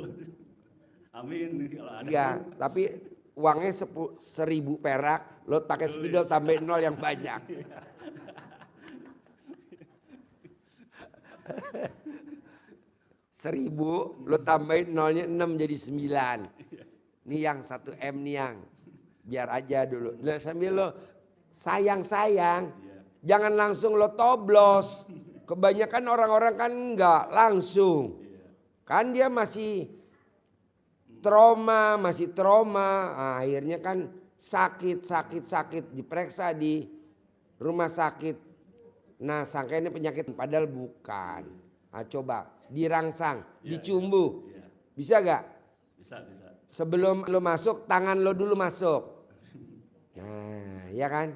Amin kalau ada. Iya, tapi uangnya 1.000 perak, lo pakai spidol tambah 0 yang banyak. 1000 lo tambahin nolnya 6 jadi 9. Nih yang 1M nih yang. Biar aja dulu. Nah, sambil lo sayang-sayang. Jangan langsung lo toblos. Kebanyakan orang-orang kan enggak langsung. Kan dia masih trauma. Nah, akhirnya kan sakit. Diperiksa di rumah sakit. Nah, sangka ini penyakit. Padahal bukan. Nah, coba dirangsang, dicumbu. Bisa gak? Bisa. Sebelum lo masuk, tangan lo dulu masuk. Nah, ya kan?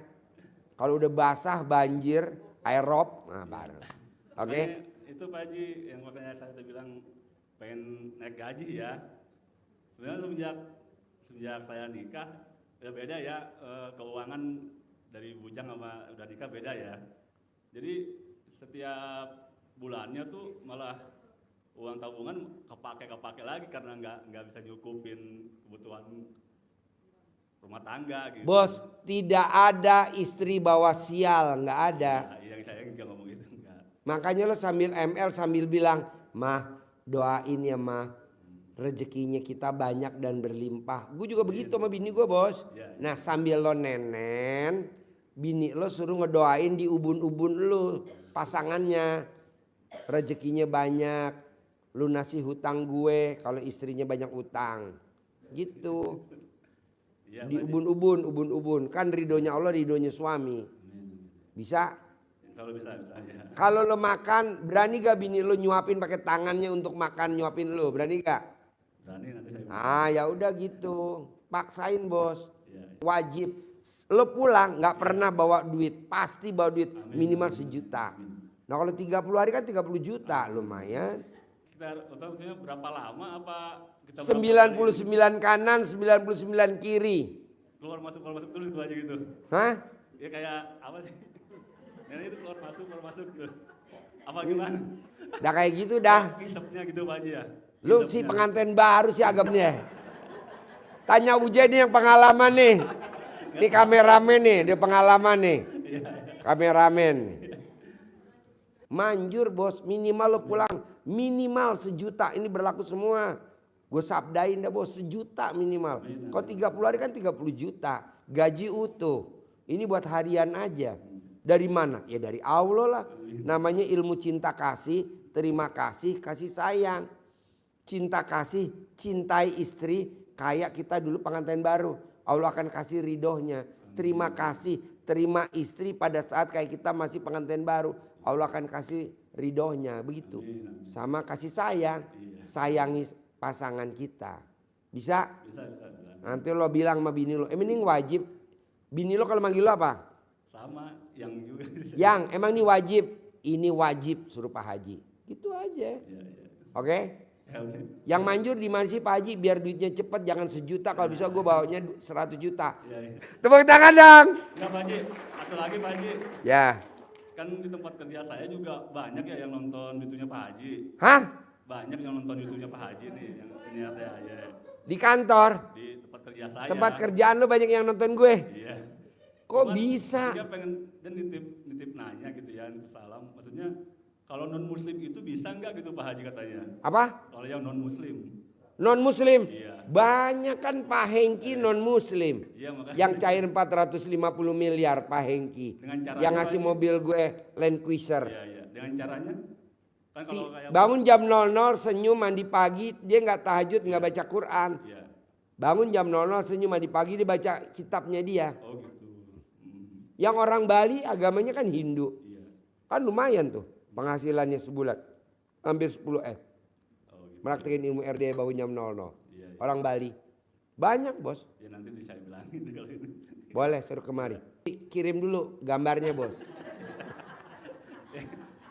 Kalau udah basah, banjir, aerob, nah baru. Oke? Itu Pak Haji, yang makanya saya bilang pengen naik gaji ya. Sebenarnya semenjak saya nikah, ya beda ya, keuangan dari bujang sama udah nikah beda ya. Jadi setiap bulannya tuh malah uang tabungan kepake lagi karena nggak bisa nyukupin kebutuhan rumah tangga gitu. Bos, tidak ada istri bawa sial, nggak ada. Nah, yang saya nggak ngomong gitu enggak. Makanya lo sambil ML sambil bilang, mah doain ya mah, rezekinya kita banyak dan berlimpah. Gue juga begitu sama bini gue bos. Nah sambil lo nenen, bini lo suruh ngedoain di ubun-ubun lo pasangannya, rezekinya banyak, lunasi hutang gue kalau istrinya banyak utang, gitu. Di ubun-ubun kan ridhonya Allah, ridhonya suami. Bisa? Kalau bisa ya. Kalau lo makan, berani gak bini lo nyuapin pakai tangannya untuk makan, nyuapin lo, berani gak? Berani nanti saya. Ah ya udah gitu, paksain bos, wajib. Lo pulang nggak pernah bawa duit, pasti bawa duit minimal 1 juta. Nah kalau 30 hari kan 30 juta, lumayan. Sekitar maksudnya berapa lama apa kita 99 kanan, 99 kiri. keluar masuk terus itu aja gitu. Hah? Ya kayak apa sih? Nenek itu keluar masuk gitu. Apa gimana? Udah kayak gitu dah. Hisapnya gitu Pak Haji ya. Lu si pengantin baru sih agamnya. Tanya Uje nih yang pengalaman nih. Ini kameramen nih, dia pengalaman nih. Kameramen. Manjur bos, minimal lo pulang. Minimal 1 juta, ini berlaku semua. Gue sabdain dah bos, 1 juta minimal. Kalau 30 hari kan 30 juta. Gaji utuh. Ini buat harian aja. Dari mana? Ya dari Allah lah. Namanya ilmu cinta kasih, terima kasih, kasih sayang. Cinta kasih, cintai istri, kayak kita dulu pengantin baru. Allah akan kasih ridhonya. Terima kasih, terima istri pada saat kayak kita masih pengantin baru. Allah akan kasih ridhonya, begitu. Sama kasih sayang, sayangi pasangan kita. Bisa? Bisa. Nanti lo bilang sama bini lo, mending wajib. Bini lo kalau manggil lo apa? Sama, yang juga. Yang, emang ini wajib? Ini wajib, suruh Pak Haji. Gitu aja. Oke? Ya, Yang manjur di mana sih Pak Haji? Biar duitnya cepet, jangan 1 juta. Kalau bisa gue bawanya 100 juta. Tepuk tangan dong. Ya Pak Haji, satu lagi Pak Haji. Ya. Kan di tempat kerja saya juga banyak ya yang nonton YouTube-nya Pak Haji. Hah? Banyak yang nonton YouTube-nya Pak Haji nih, yang ternyata ya. Di kantor? Di tempat kerja saya. Tempat kerjaan lo banyak yang nonton gue? Iya. Kok Cuman bisa? Dia pengen dan nitip nanya gitu ya, nitip salam. Maksudnya kalau non muslim itu bisa nggak gitu Pak Haji katanya? Apa? Kalau yang non muslim. Non muslim? Iya. Banyak kan Pak Hengki non muslim. Iya, makanya. Yang cair 450 miliar Pak Hengki. Dengan caranya Yang ngasih Pak, mobil gue Land Cruiser. Iya. Dengan caranya kan kalau kayak Bangun jam 00 senyum mandi pagi, dia nggak tahajud, nggak baca Quran. Iya. Bangun jam 00 senyum mandi pagi, dia baca kitabnya dia. Oh gitu. Yang orang Bali agamanya kan Hindu. Iya. Kan lumayan tuh penghasilannya sebulan. Hampir 10 M. Oh gitu. Meraktekin ilmu RD bangun jam 00. Iya. Orang Bali. Banyak bos. Ya nanti saya bilangin kalau ini. Boleh suruh kemari. Kirim dulu gambarnya bos.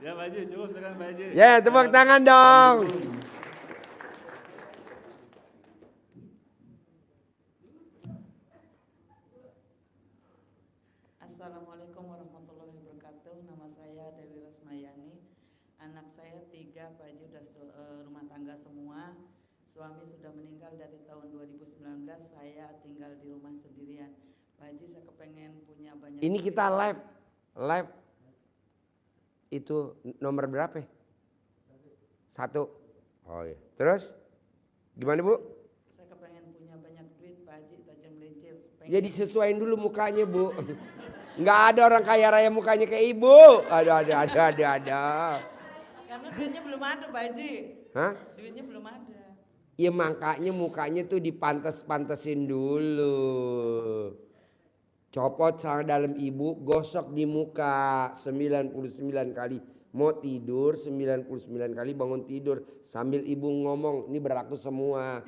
Ya Pak Haji, cukup sekarang Pak Haji. Ya tepuk tangan dong. Assalamualaikum warahmatullahi wabarakatuh. Nama saya Dewi Resmayani. Anak saya 3, Pak Haji udah rumah tangga semua. Suami sudah meninggal dari tahun 2019. Saya tinggal di rumah sendirian. Pak Haji, saya kepengen punya banyak. Ini kita live. Itu nomor berapa? 1. Oh iya. Terus gimana Bu? Saya kepengen punya banyak duit Pak Haji, tajam melincir. Ya disesuaiin dulu mukanya Bu. Nggak ada orang kaya raya mukanya kayak Ibu. Ada. Karena duitnya belum ada Pak Haji. Hah? Duitnya belum ada. Ya makanya mukanya tuh dipantes-pantesin dulu. Copot celana dalam Ibu, gosok di muka 99 kali. Mau tidur 99 kali bangun tidur. Sambil Ibu ngomong, ini berlaku semua.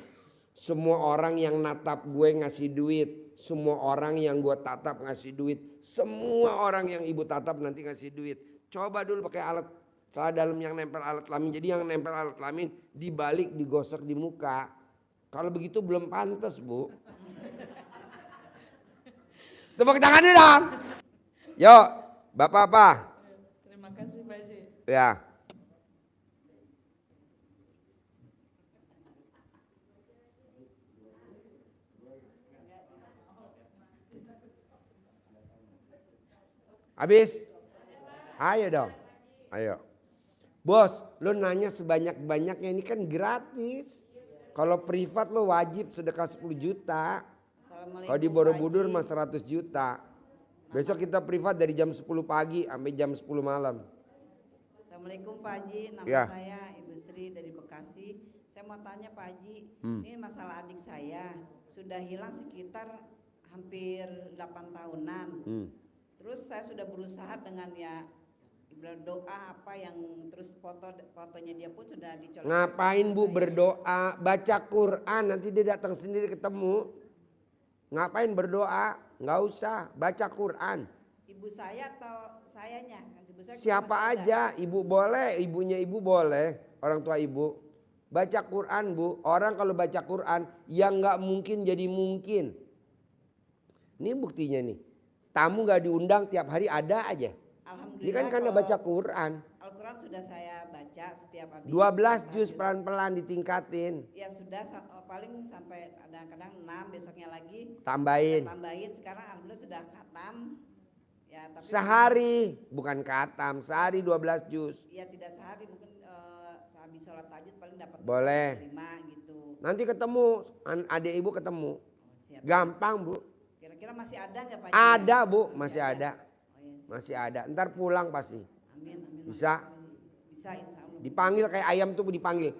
Semua orang yang natap gue ngasih duit. Semua orang yang gue tatap ngasih duit. Semua orang yang Ibu tatap nanti ngasih duit. Coba dulu pakai alat celana dalam yang nempel alat kelamin. Jadi yang nempel alat kelamin dibalik digosok di muka. Kalau begitu belum pantas Bu. Tepuk tangan dulu dong. Yuk, Bapak apa? Terima kasih Pak Haji. Ya. Habis? Ayo dong. Ayo. Bos, lu nanya sebanyak-banyaknya, ini kan gratis. Kalau privat lo wajib sedekah 10 juta. Kalau di Borobudur mah 100 juta. Besok kita privat dari jam 10 pagi sampai jam 10 malam. Assalamualaikum Pak Haji, nama Ya. saya Ibu Sri dari Bekasi. Saya mau tanya Pak Haji, ini masalah adik saya sudah hilang sekitar hampir 8 tahunan. Terus saya sudah berusaha dengan ya berdoa apa yang terus fotonya dia pun sudah dicolok. Ngapain Bu berdoa? Baca Quran, nanti dia datang sendiri ketemu. Ngapain berdoa? Nggak usah, baca Quran. Ibu saya atau sayanya? Ibu saya Siapa masih ada. aja, ibu boleh, ibunya ibu boleh, orang tua ibu. Baca Quran Bu, orang kalau baca Quran yang nggak mungkin jadi mungkin. Ini buktinya nih, tamu nggak diundang tiap hari ada aja. Alhamdulillah. Ini kan karena kalau baca Quran. Al-Quran sudah saya baca setiap habis. 12 juz pelan-pelan ditingkatin. Ya sudah paling sampai kadang-kadang 6 besoknya lagi. Tambahin. Saya tambahin sekarang alhamdulillah sudah khatam. Ya tapi Sehari, bukan khatam, sehari 12 juz. ya tidak sehari mungkin sehabis sholat tahajud paling dapat Boleh. 5 gitu. Nanti ketemu, adik ibu ketemu. Siap. Gampang Bu. Kira-kira masih ada nggak Pak? Ada Bu, masih ada. Masih ada, ntar pulang pasti. Amin, amin. Bisa. Bisa insya Allah. Dipanggil kayak ayam tuh dipanggil.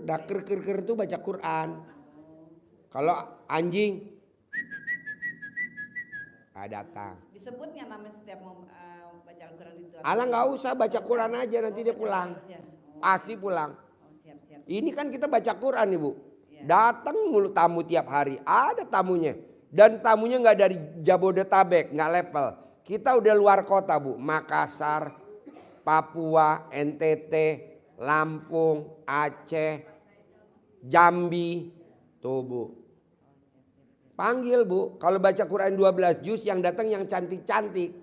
Dah ker tuh baca Quran. Kalau anjing datang. Disebutnya namanya setiap mau baca Al-Quran itu. Alah nggak usah baca Quran aja nanti dia pulang. Pasti pulang. Siap. Ini kan kita baca Quran Ibu. Datang mulu tamu tiap hari. Ada tamunya. Dan tamunya nggak dari Jabodetabek, nggak level. Kita udah luar kota Bu. Makassar, Papua, NTT, Lampung, Aceh, Jambi. Tuh Bu. Panggil Bu. Kalau baca Quran 12 juz yang datang yang cantik-cantik.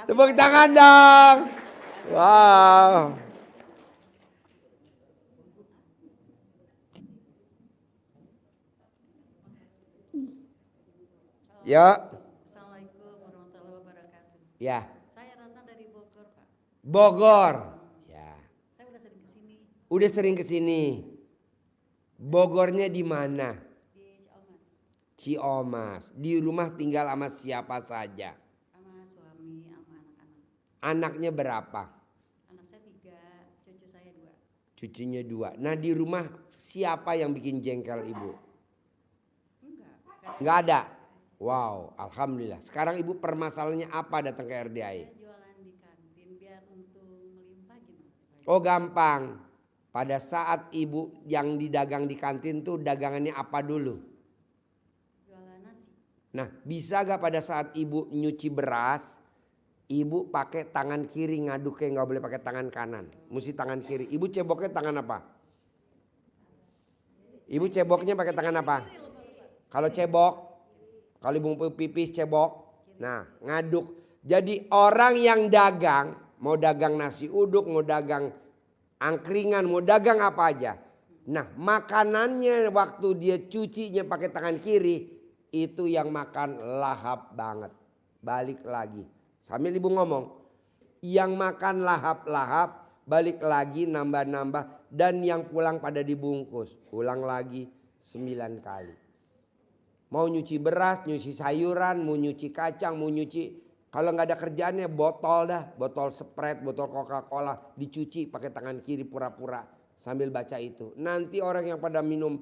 Tepuk tangan dong. Wow. Ya. Assalamualaikum warahmatullahi wabarakatuh. Ya. Saya datang dari Bogor, Pak. Bogor. Ya. Saya udah sering kesini. Udah sering kesini. Bogornya di mana? Di Ciamas. Ciamas. Di rumah tinggal sama siapa saja? Sama suami, sama anak-anak. Anaknya berapa? Anak saya 3, cucu saya 2. Cucunya 2. Nah di rumah siapa yang bikin jengkel ibu? Enggak ada. Wow, alhamdulillah. Sekarang ibu permasalahannya apa datang ke RDI? Saya jualan di kantin biar untung melimpah gimana? Oh gampang. Pada saat ibu yang didagang di kantin tuh dagangannya apa dulu? Jualan nasi. Nah bisa gak pada saat ibu nyuci beras, ibu pakai tangan kiri ngaduknya, nggak boleh pakai tangan kanan, mesti tangan kiri. Ibu ceboknya tangan apa? Ibu ceboknya pakai tangan apa? Kalau cebok, kalau ibu mau pipis cebok, nah ngaduk. Jadi orang yang dagang, mau dagang nasi uduk, mau dagang angkringan, mau dagang apa aja. Nah makanannya waktu dia cucinya pakai tangan kiri, itu yang makan lahap banget. balik lagi. Sambil ibu ngomong, yang makan lahap-lahap balik lagi nambah-nambah, dan yang pulang pada dibungkus, ulang lagi 9 kali. Mau nyuci beras, nyuci sayuran, mau nyuci kacang, mau nyuci, kalau nggak ada kerjaannya botol dah, botol Sprite, botol Coca-Cola dicuci pakai tangan kiri pura-pura sambil baca itu. Nanti orang yang pada minum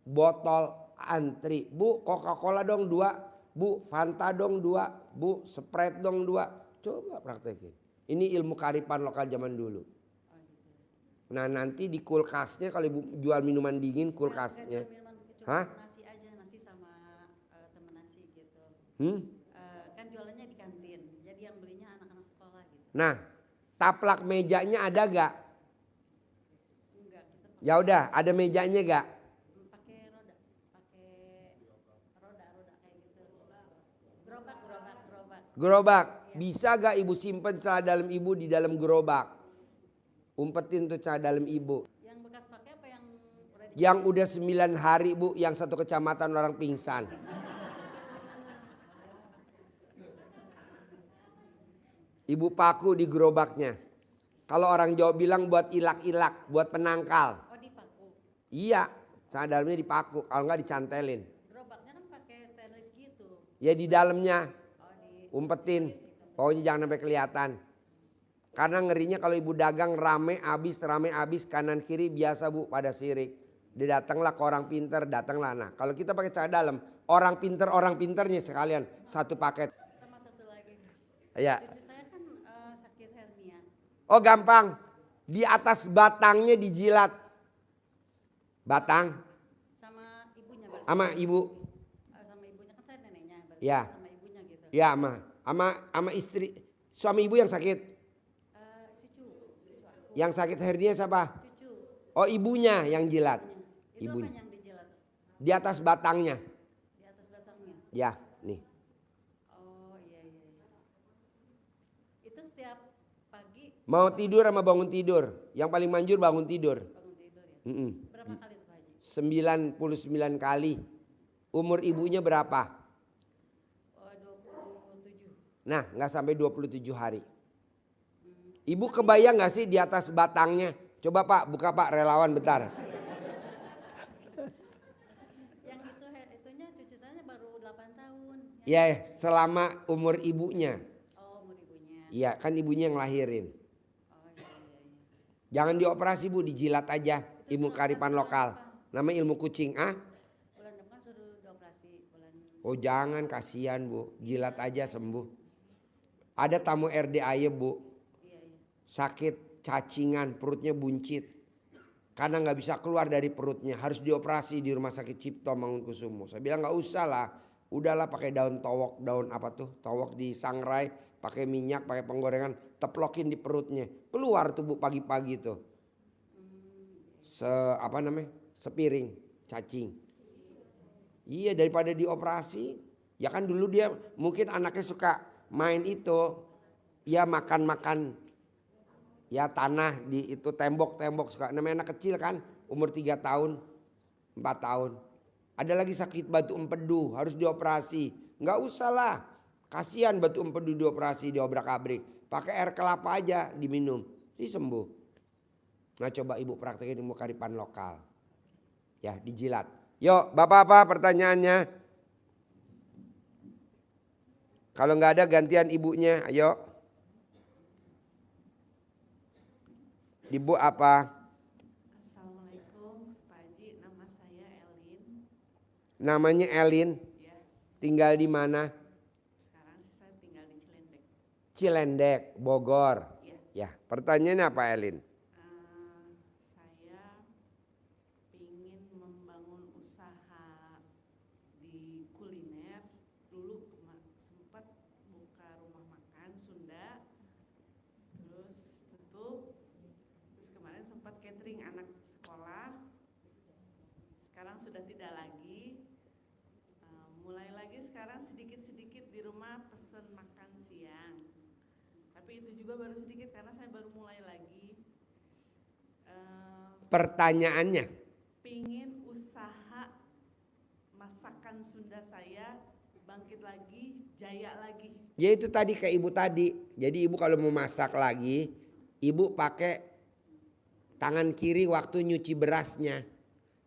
botol antri, Bu Coca-Cola dong 2, Bu Fanta dong 2, Bu Sprite dong 2. Coba praktekin. Ini ilmu kearifan lokal zaman dulu. Nah nanti di kulkasnya kalau ibu jual minuman dingin kulkasnya. Hah? Nasi aja, nasi sama temen nasi gitu. Kan jualannya di kantin, jadi yang belinya anak-anak sekolah gitu. Nah taplak mejanya ada gak? Enggak, kita Ya udah, ada mejanya gak? pakai roda kayak gitu. Gerobak. Gerobak. Bisa gak ibu simpen celana dalam ibu di dalam gerobak? Umpetin tuh celana dalam ibu. Yang bekas pakai apa yang udah Yang udah 9 hari bu, yang satu kecamatan orang pingsan. Ibu paku di gerobaknya. Kalau orang Jawa bilang buat ilak-ilak, buat penangkal. Oh dipaku. Iya, celana dalamnya dipaku, kalau nggak dicantelin. Gerobaknya kan pakai stainless gitu. Ya di dalamnya, umpetin. Pokoknya jangan sampai kelihatan. Karena ngerinya kalau ibu dagang rame abis kanan kiri biasa bu pada sirik. Dia datanglah ke orang pinter, datanglah. Nah kalau kita pakai celana dalam, orang pinternya sekalian satu paket. Sama satu lagi. Ya. Cucu saya kan sakit hernia. Oh gampang, di atas batangnya dijilat. Batang. Sama ibunya berarti. Sama ibu. Sama ibunya kan saya neneknya. Berarti Ya. sama ibunya gitu. Ya sama istri, suami ibu yang sakit. Cucu aku. Yang sakit hernia siapa? Cucu. Oh ibunya yang jilat. Itu Ibunya. apa yang dijilat? Di atas batangnya. Di atas batangnya. Ya, nih. Oh iya. Itu setiap pagi. Mau tidur sama bangun tidur. Yang paling manjur bangun tidur. Bangun tidur ya. Berapa kali tuh Pak Haji? 99 kali. Umur ibunya berapa? Oh 27. Nah, nggak sampai 27 hari. Ibu kebayang nggak sih di atas batangnya? Coba Pak, buka Pak, relawan bentar. Yang itunya cucu saya baru 8 tahun. Ya, selama umur ibunya. Oh umur ibunya. Iya, kan ibunya yang lahirin. Oh iya. Jangan dioperasi Bu, dijilat aja. Ilmu kearifan lokal. Namanya ilmu kucing. Bulan depan suruh dioperasi. Oh jangan, kasihan Bu. Jilat aja sembuh. Ada tamu RDAY Bu. Sakit cacingan, perutnya buncit. Karena nggak bisa keluar dari perutnya. Harus dioperasi di Rumah Sakit Cipto Mangunkusumo. Saya bilang nggak usah lah. Udahlah pakai daun towok, daun apa tuh? Towok disangrai, pakai minyak, pakai penggorengan. Teplokin di perutnya. Keluar tuh Bu pagi-pagi tuh. Sepiring cacing. Iya daripada dioperasi. Ya kan dulu dia mungkin anaknya suka main itu. Ya makan-makan. Ya tanah di itu tembok-tembok suka. Namanya anak kecil kan. Umur 3 tahun. 4 tahun. Ada lagi sakit batu empedu. Harus dioperasi. Nggak usah lah. Kasihan batu empedu dioperasi, diobrak-abrik. Pakai air kelapa aja diminum. Sembuh. Nah coba ibu praktekin ilmu kearifan lokal. Ya dijilat. Yuk bapak apa pertanyaannya? Kalau nggak ada gantian ibunya, ayo. Ibu apa? Assalamualaikum Pak Haji, nama saya Elin. Namanya Elin. Ya. Tinggal di mana? Sekarang sih saya tinggal di Cilendek. Cilendek, Bogor. Ya. Ya, pertanyaannya apa Elin? Saya ingin membangun usaha di kuliner. Dulu sempat buka rumah makan Sunda, terus tutup. Terus kemarin sempat catering anak sekolah. Sekarang sudah tidak lagi. Mulai lagi sekarang sedikit-sedikit di rumah pesen makan siang. Tapi itu juga baru sedikit karena saya baru mulai lagi. Pertanyaannya? Pingin usaha masakan Sunda saya bangkit lagi, jaya lagi. Ya itu tadi kayak ibu tadi. Jadi ibu kalau mau masak lagi, ibu pakai tangan kiri waktu nyuci berasnya.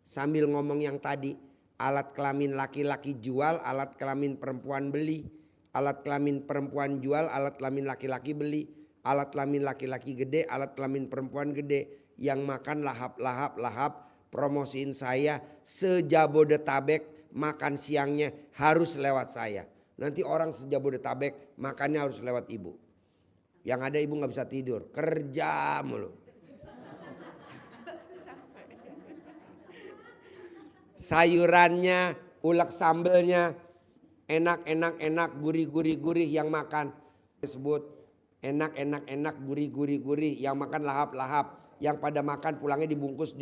Sambil ngomong yang tadi, alat kelamin laki-laki jual, alat kelamin perempuan beli. Alat kelamin perempuan jual, alat kelamin laki-laki beli. Alat kelamin laki-laki gede, alat kelamin perempuan gede. Yang makan lahap, promosiin saya se-Jabodetabek, makan siangnya harus lewat saya. Nanti orang se-Jabodetabek makannya harus lewat ibu. Yang ada ibu nggak bisa tidur, kerja mulu. Sayurannya, ulek sambelnya, enak, gurih yang makan. Disebut enak, gurih, yang makan lahap. Yang pada makan pulangnya dibungkus.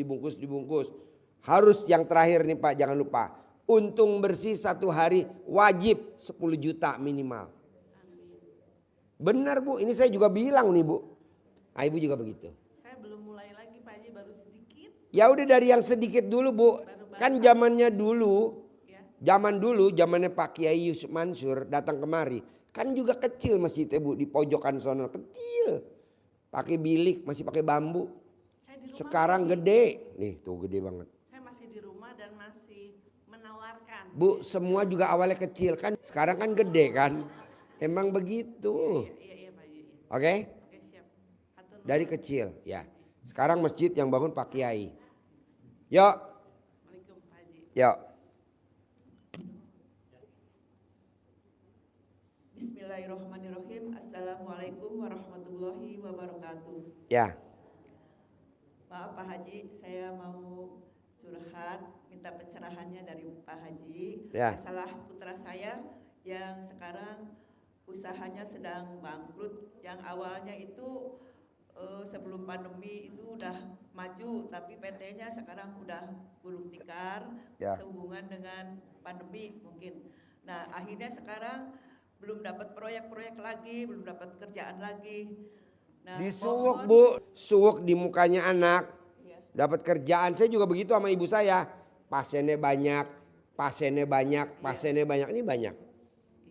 Harus yang terakhir nih Pak, jangan lupa. Untung bersih satu hari wajib 10 juta minimal. Benar Bu, ini saya juga bilang nih Bu. Ah, Ibu juga begitu. Saya belum mulai lagi Pak Haji, baru sedikit. Ya udah dari yang sedikit dulu Bu. Kan zamannya dulu, zamannya Pak Kiai Yusuf Mansur datang kemari. Kan juga kecil masjidnya Bu, di pojokan sono kecil. Pakai bilik, masih pakai bambu. Sekarang gede. Nih tuh gede banget. Saya masih di rumah dan masih menawarkan. Bu, semua juga awalnya kecil kan. Sekarang kan gede kan. Emang begitu. Iya Pak Haji. Oke? Oke, siap. Dari kecil ya. Sekarang masjid yang bangun Pak Kiai. Yuk. Yuk. Bismillahirrahmanirrahim. Assalamualaikum warahmatullahi wabarakatuh. Ya. Maaf Pak Haji, saya mau curhat, minta pencerahannya dari Pak Haji. Ya. Masalah putra saya yang sekarang usahanya sedang bangkrut. Yang awalnya itu sebelum pandemi itu udah maju, tapi PT-nya sekarang udah gulung tikar, Ya. sehubungan dengan pandemi mungkin. Nah akhirnya sekarang belum dapat proyek-proyek lagi, belum dapat kerjaan lagi. Nah, Disuwuk Bu, suwuk di mukanya anak. Dapat kerjaan, saya juga begitu sama ibu saya. Pasiennya banyak. Ini banyak.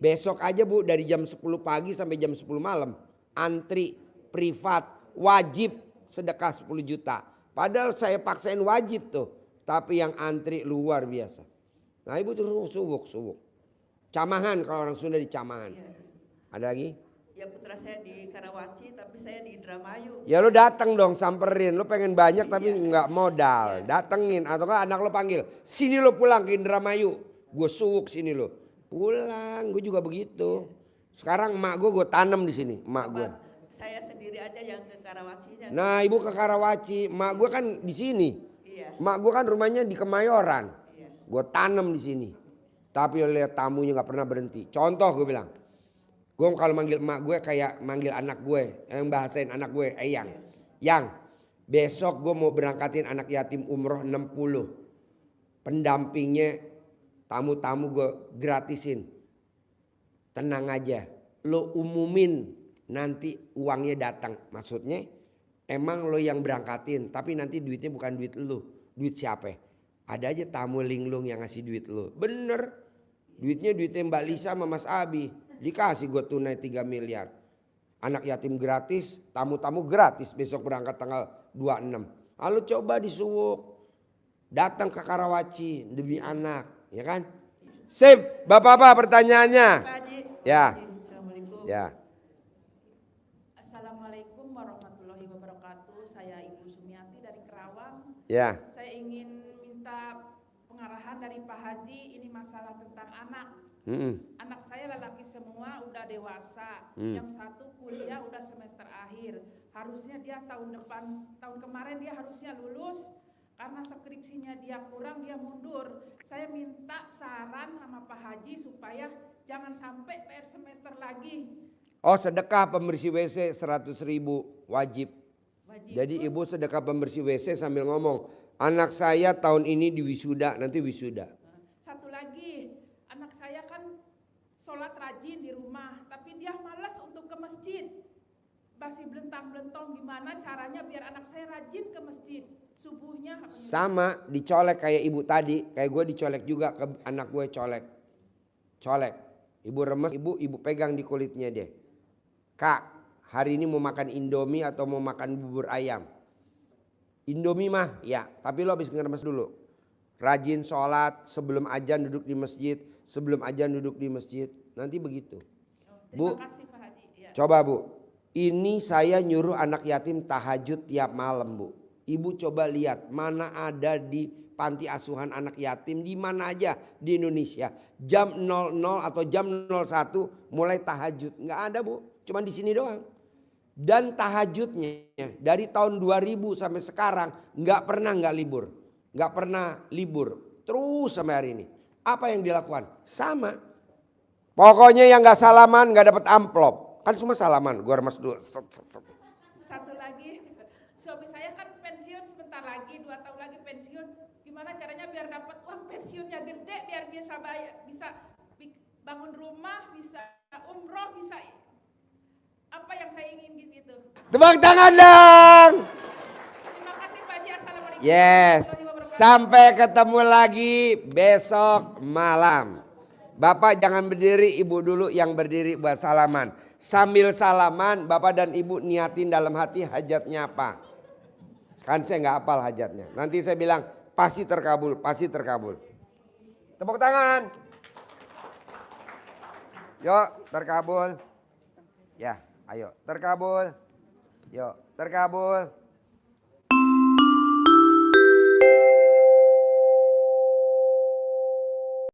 Besok aja Bu dari jam 10 pagi sampai jam 10 malam. Antri, privat, wajib sedekah 10 juta. Padahal saya paksain wajib tuh. Tapi yang antri luar biasa. Nah ibu tuh suwuk. Camahan kalau orang Sunda di Camahan. Ada lagi? Ya putra saya di Karawaci tapi saya di Indramayu. Ya lu datang dong, samperin. Lu pengen banyak tapi nggak modal. Datengin atau kan anak lu panggil, sini lu pulang ke Indramayu. Gue suwuk sini lu. Pulang, gue juga begitu. Sekarang emak gue tanam di sini, emak gue. Saya sendiri aja yang ke Karawacinya. Nah ibu ke Karawaci, emak gue kan di sini. Iya. Emak gue kan rumahnya di Kemayoran. Gue tanam di sini. Tapi lihat tamunya nggak pernah berhenti. Contoh gue bilang. Gue kalau manggil emak gue kayak manggil anak gue, yang bahasain anak gue, Yang besok gue mau berangkatin anak yatim umroh 60. Pendampingnya tamu-tamu gue gratisin. Tenang aja, lo umumin nanti uangnya datang. Maksudnya emang lo yang berangkatin, tapi nanti duitnya bukan duit lo, duit siapa? Ada aja tamu linglung yang ngasih duit lo. Bener, duitnya Mbak Lisa sama Mas Abi. Dikasih gue tunai 3 miliar. Anak yatim gratis, tamu-tamu gratis besok berangkat tanggal 26. Lalu coba disuwuk. Datang ke Karawaci demi anak, ya kan? Sip, Bapak-bapak pertanyaannya. Ya. Assalamualaikum. Ya. Assalamualaikum warahmatullahi wabarakatuh. Saya Ibu Sumiati dari Kerawang. Ya. Saya ingin minta pengarahan dari Pak Haji, ini masalah tentang anak. Anak saya lelaki semua udah dewasa, yang satu kuliah udah semester akhir. Harusnya dia tahun kemarin dia harusnya lulus, karena skripsinya dia kurang dia mundur. Saya minta saran sama Pak Haji supaya jangan sampai PR semester lagi. Oh sedekah pembersih WC 100.000 wajib. Jadi ibu sedekah pembersih WC sambil ngomong, anak saya tahun ini di wisuda, nanti wisuda. Satu lagi, anak saya kan sholat rajin di rumah, tapi dia malas untuk ke masjid. Masih belentang-belentong, gimana caranya biar anak saya rajin ke masjid subuhnya? Sama dicolek kayak ibu tadi, kayak gue dicolek juga ke anak gue colek. Ibu remes, ibu pegang di kulitnya deh. Kak, hari ini mau makan Indomie atau mau makan bubur ayam? Indomie mah ya, tapi lo habis ngeremes dulu. Rajin sholat, sebelum azan duduk di masjid, sebelum azan duduk di masjid. Nanti begitu. Bu, Terima kasih Pak Haji. Ya. coba Bu, ini saya nyuruh anak yatim tahajud tiap malam Bu. Ibu coba lihat mana ada di panti asuhan anak yatim di mana aja di Indonesia. Jam 00 atau jam 01 mulai tahajud. Nggak ada Bu, cuma di sini doang. Dan tahajudnya dari tahun 2000 sampai sekarang nggak pernah nggak libur. Nggak pernah libur. Terus sampai hari ini. Apa yang dilakukan? Sama. Pokoknya yang nggak salaman nggak dapat amplop. Kan semua salaman. Gua remas dulu. Satu lagi, suami saya kan pensiun sebentar lagi, 2 tahun lagi pensiun. Gimana caranya biar dapat uang pensiunnya gede, biar bisa bayar, bisa bangun rumah, bisa umroh, bisa apa yang saya ingin gitu. Tepuk tangan dong. Terima kasih Pak Haji. Assalamualaikum. Yes. Sampai ketemu lagi besok malam. Bapak jangan berdiri, ibu dulu yang berdiri buat salaman. Sambil salaman, bapak dan ibu niatin dalam hati hajatnya apa. Kan saya nggak hafal hajatnya. Nanti saya bilang pasti terkabul, pasti terkabul. Tepuk tangan. Yuk, terkabul. Ya, ayo, terkabul. Yuk, terkabul.